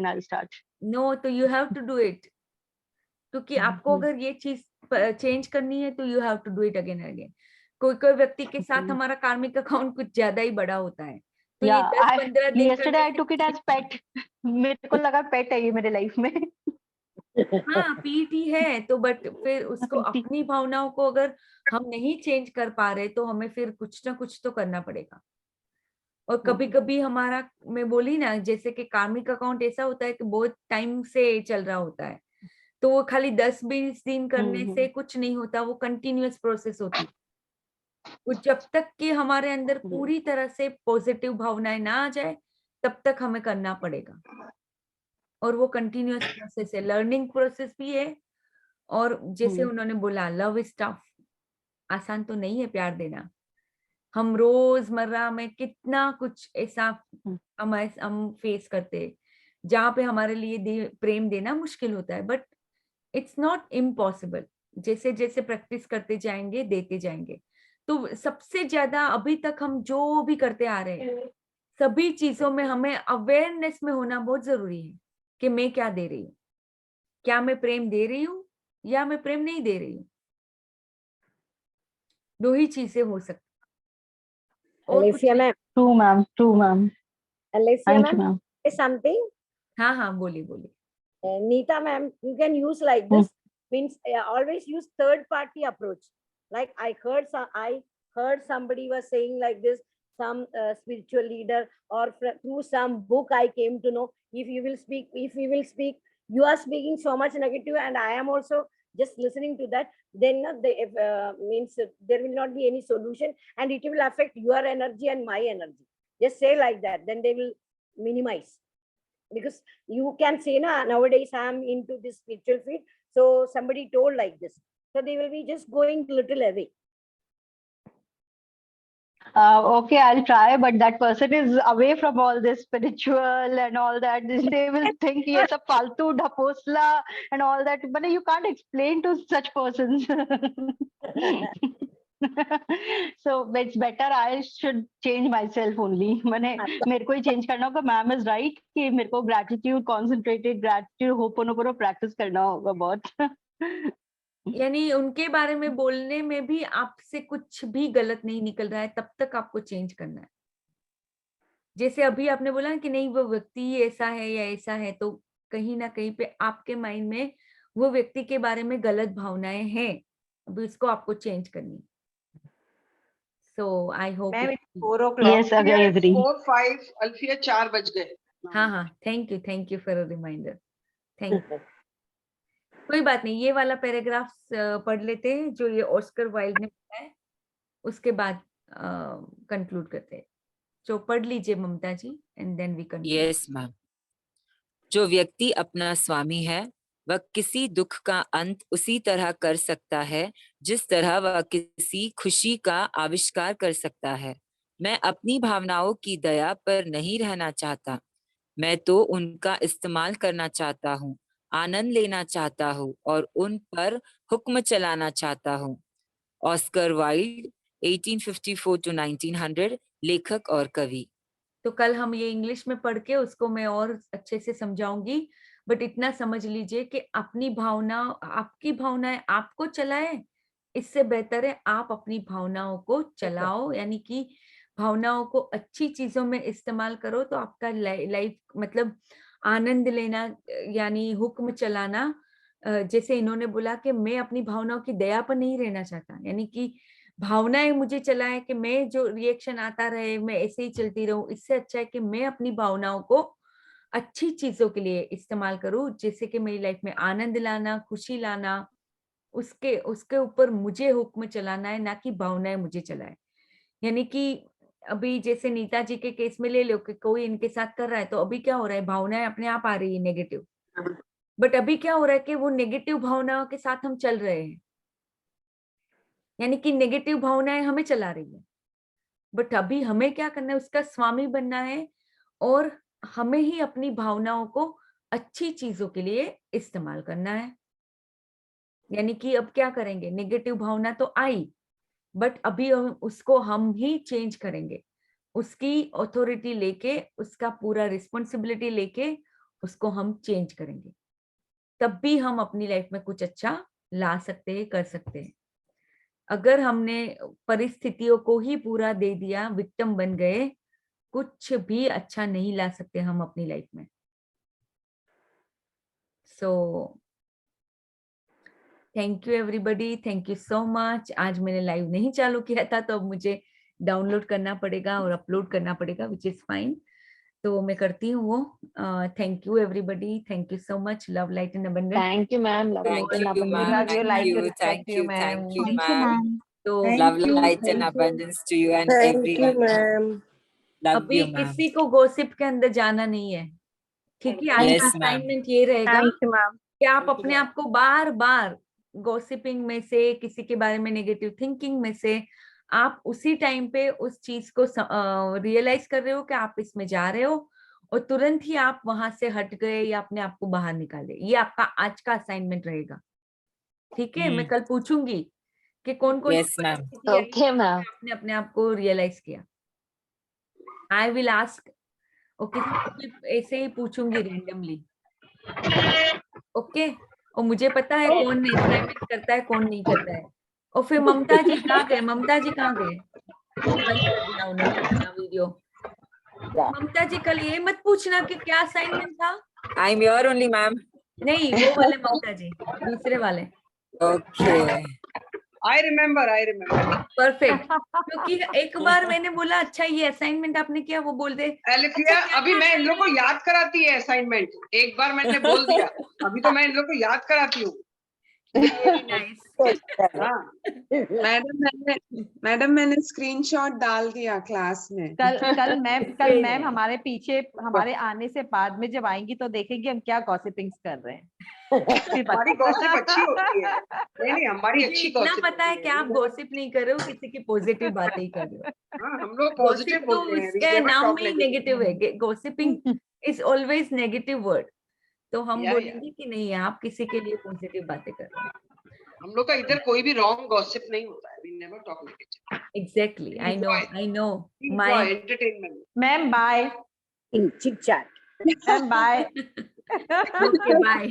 आई स्टार्ट। नो, तो you have to do it, क्योंकि आपको अगर ये चीज चेंज करनी है तो you have to do it again again. कोई कोई व्यक्ति के साथ हमारा कार्मिक अकाउंट कुछ ज्यादा ही बड़ा होता है, तो ये 10-15 दिन yesterday I took it as pet। मेरे को लगा पेट है ये मेरे लाइफ में। हाँ पीटी है तो, बट फिर उसको अपनी भावनाओं को अगर हम नहीं चेंज कर पा रहे तो हमें फिर कुछ ना कुछ तो करना पड़ेगा। और कभी कभी हमारा, मैं बोली ना, जैसे कि कार्मिक अकाउंट ऐसा होता है कि बहुत टाइम से चल रहा होता है, तो वो खाली 10-20 दिन करने से कुछ नहीं होता, वो कंटिन्यूअस प्रोसेस होती है। वो जब तक कि हमारे अंदर पूरी तरह से पॉजिटिव भावनाएं ना आ जाए तब तक हमें करना पड़ेगा। और वो कंटिन्यूअस प्रोसेस है, लर्निंग प्रोसेस भी है। और जैसे उन्होंने बोला, लव इज टफ, आसान तो नहीं है प्यार देना। हम रोजमर्रा में कितना कुछ ऐसा हम फेस करते हैं जहाँ पे हमारे लिए प्रेम देना मुश्किल होता है, बट इट्स नॉट इम्पॉसिबल। जैसे जैसे प्रैक्टिस करते जाएंगे, देते जाएंगे, तो सबसे ज्यादा अभी तक हम जो भी करते आ रहे हैं सभी चीजों में हमें अवेयरनेस में होना बहुत जरूरी है कि मैं क्या दे रही हूँ, क्या मैं प्रेम दे रही हूँ या मैं प्रेम नहीं दे रही हूँ। दो ही चीजें हो सकती। Alicia ma'am. True ma'am, true ma'am. Alicia Thank you ma'am, ma'am. say something. हाँ हाँ बोलिए बोलिए। Neeta ma'am, you can use like this. Means always use third party approach. Like I heard somebody was saying like this, some spiritual leader, or through some book I came to know. If you will speak, you are speaking so much negative, and I am also just listening to that. Then means there will not be any solution, and it will affect your energy and my energy. Just say like that, then they will minimize. Because you can say, nowadays I'm into this spiritual field, so somebody told like this, so they will be just going little away. Okay, I'll try, but that person is away from all this spiritual and all that. They will think ये सब फालतू ढपोसला and all that, but you can't explain to such persons. So it's better I should change myself only. मैंने मेरे को ही change करना होगा। Ma'am is right कि मेरे को gratitude, concentrated gratitude, ho'oponopono practice करना होगा बहुत। यानी उनके बारे में बोलने में भी आपसे कुछ भी गलत नहीं निकल रहा है, तब तक आपको चेंज करना है। जैसे अभी आपने बोला कि नहीं वो व्यक्ति ऐसा है या ऐसा है, तो कहीं ना कहीं पे आपके माइंड में वो व्यक्ति के बारे में गलत भावनाएं हैं, अभी उसको आपको चेंज करनी। So I hope. Ma'am 4 o'clock. Yes, I agree. 4-5 Alfiya 4 बज गए। हाँ हाँ, thank you for a reminder. Thank you. कोई बात नहीं, ये वाला पैराग्राफ पढ़ लेते हैं जो ये ऑस्कर वाइल्ड ने बताया, उसके बाद कंक्लूड करते हैं। तो पढ़ लीजिए Mamta ji, and then we conclude. Yes ma'am. जो व्यक्ति अपना स्वामी है वह किसी दुख का अंत उसी तरह कर सकता है जिस तरह वह किसी खुशी का आविष्कार कर सकता है। मैं अपनी भावनाओं की दया पर नहीं रहना चाहता, मैं तो उनका इस्तेमाल करना चाहता हूँ, आनंद लेना चाहता हूँ और उन पर हुक्म चलाना चाहता हूँ। ऑस्कर वाइल्ड 1854 to 1900, लेखक और कवि। तो कल हम ये इंग्लिश में पढ़ के उसको मैं और अच्छे से समझाऊंगी, बट इतना समझ लीजिए कि अपनी भावना, आपकी भावनाएं आपको चलाए, इससे बेहतर है आप अपनी भावनाओं को चलाओ, यानी कि भावनाओं को अच्छी चीजों में इस्तेमाल करो, तो आपका लाइफ मतलब आनंद लेना, यानी हुक्म चलाना। जैसे इन्होंने बोला कि मैं अपनी भावनाओं की दया पर नहीं रहना चाहता, यानी कि भावनाएं मुझे चलाए कि मैं जो रिएक्शन आता रहे मैं ऐसे ही चलती रहूं, इससे अच्छा है कि मैं अपनी भावनाओं को अच्छी चीजों के लिए इस्तेमाल करूं, जैसे कि मेरी लाइफ में आनंद लाना, खुशी लाना, उसके ऊपर मुझे हुक्म चलाना है, ना कि भावनाएं मुझे चलाए। यानी कि अभी जैसे नीता जी के केस में ले लो कि कोई इनके साथ कर रहा है, तो अभी क्या हो रहा है, भावनाएं अपने आप आ रही है नेगेटिव, बट अभी क्या हो रहा है कि वो नेगेटिव भावनाओं के साथ हम चल रहे हैं, यानी कि नेगेटिव भावनाएं हमें चला रही है। बट अभी हमें क्या करना है, उसका स्वामी बनना है और हमें ही अपनी भावनाओं को अच्छी चीजों के लिए इस्तेमाल करना है। यानी कि अब क्या करेंगे, नेगेटिव भावना तो आई, बट अभी उसको हम ही चेंज करेंगे, उसकी अथॉरिटी लेके, उसका पूरा रिस्पॉन्सिबिलिटी लेके उसको हम चेंज करेंगे, तब भी हम अपनी लाइफ में कुछ अच्छा ला सकते हैं, कर सकते हैं। अगर हमने परिस्थितियों को ही पूरा दे दिया, विक्टिम बन गए, कुछ भी अच्छा नहीं ला सकते हम अपनी लाइफ में। So thank you everybody, thank you so much. आज मैंने लाइव नहीं चालू किया था, तो अब मुझे डाउनलोड करना पड़ेगा और अपलोड करना पड़ेगा, विच इज फाइन। तो मैं करती हूँ वो। Thank you everybody, thank you so much. Love, light and abundance. Thank you ma'am, love Thank light and you, abundance. ma'am. Love you, Thank like you, you. Respect Thank you you. Ma'am. Thank you, Thank you, ma'am. ma'am. तो Love, Thank you. light, and Thank you. abundance to you and Thank you, everyone. ma'am. Love अभी you, ma'am. किसी को gossip के अंदर जाना नहीं है, ठीक है। आज का Yes, ma'am. असाइनमेंट ये रहेगा थैंक यू मैम। कि आप अपने आप को बार बार गॉसिपिंग में से, किसी के बारे में नेगेटिव थिंकिंग में से, आप उसी टाइम पे उस चीज को रियलाइज कर रहे हो कि आप इसमें जा रहे हो, और तुरंत ही आप वहां से हट गए या अपने आप को बाहर निकाले। ये आपका आज का असाइनमेंट रहेगा, ठीक है। मैं कल पूछूंगी कि कौन कौन Yes, ma'am. Okay, ma'am. आपने अपने आप को रियलाइज किया। आई विल आस्क, ओके, ऐसे ही पूछूंगी रैंडमली, ओके। और मुझे पता है कौन असाइनमेंट करता है, कौन नहीं करता है। और फिर ममता जी कहाँ गए, ममता जी कहाँ गए? बंद कर दिया उन्होंने अपना वीडियो। ममता जी कल ये मत पूछना कि क्या असाइनमेंट था। I'm here only, ma'am. नहीं, वो वाले ममता जी, दूसरे वाले। Okay. I remember. परफेक्ट। क्योंकि एक बार मैंने बोला अच्छा ये असाइनमेंट आपने किया, वो बोल दे एलिफिया, अभी मैं इन लोग को याद कराती है असाइनमेंट। एक बार मैंने बोल दिया, अभी तो मैं इन लोग को याद कराती हूँ। Very nice. हाँ, मैडम मैंने स्क्रीनशॉट डाल दिया क्लास में। कल मैम हमारे पीछे, हमारे आने से बाद में जब आएंगी तो देखेंगे हम क्या गॉसिपिंग्स कर रहे हैं। हमारी गॉसिप अच्छी होती है। नहीं, हमारी मुझे अच्छी इतना गॉसिप पता है कि आप गॉसिप नहीं कर रहे हो, किसी की पॉजिटिव बातें ही कर रहे हो। हाँ, हम लोग गॉसिप पॉजिटिव तो बोलते हैं। We उसके never नाम talk में ही negative. नेगेटिव है। Gossiping is always negative word. तो हम Yeah, बोलेंगे कि नहीं, आप किसी के लिए पॉजिटिव बातें कर रहे हो। हम लोग का इधर कोई भी रॉन्ग गॉसिप नहीं होता है। We never talk negative. Exactly, I know Enjoy my entertainment. Ma'am bye. Chit chat. Ma'am bye. Okay, bye.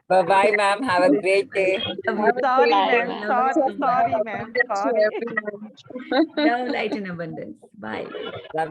Bye bye, ma'am. Have a great day. Sorry ma'am, Love you so much. Sorry ma'am, sorry. Love, light and abundance. Bye. Love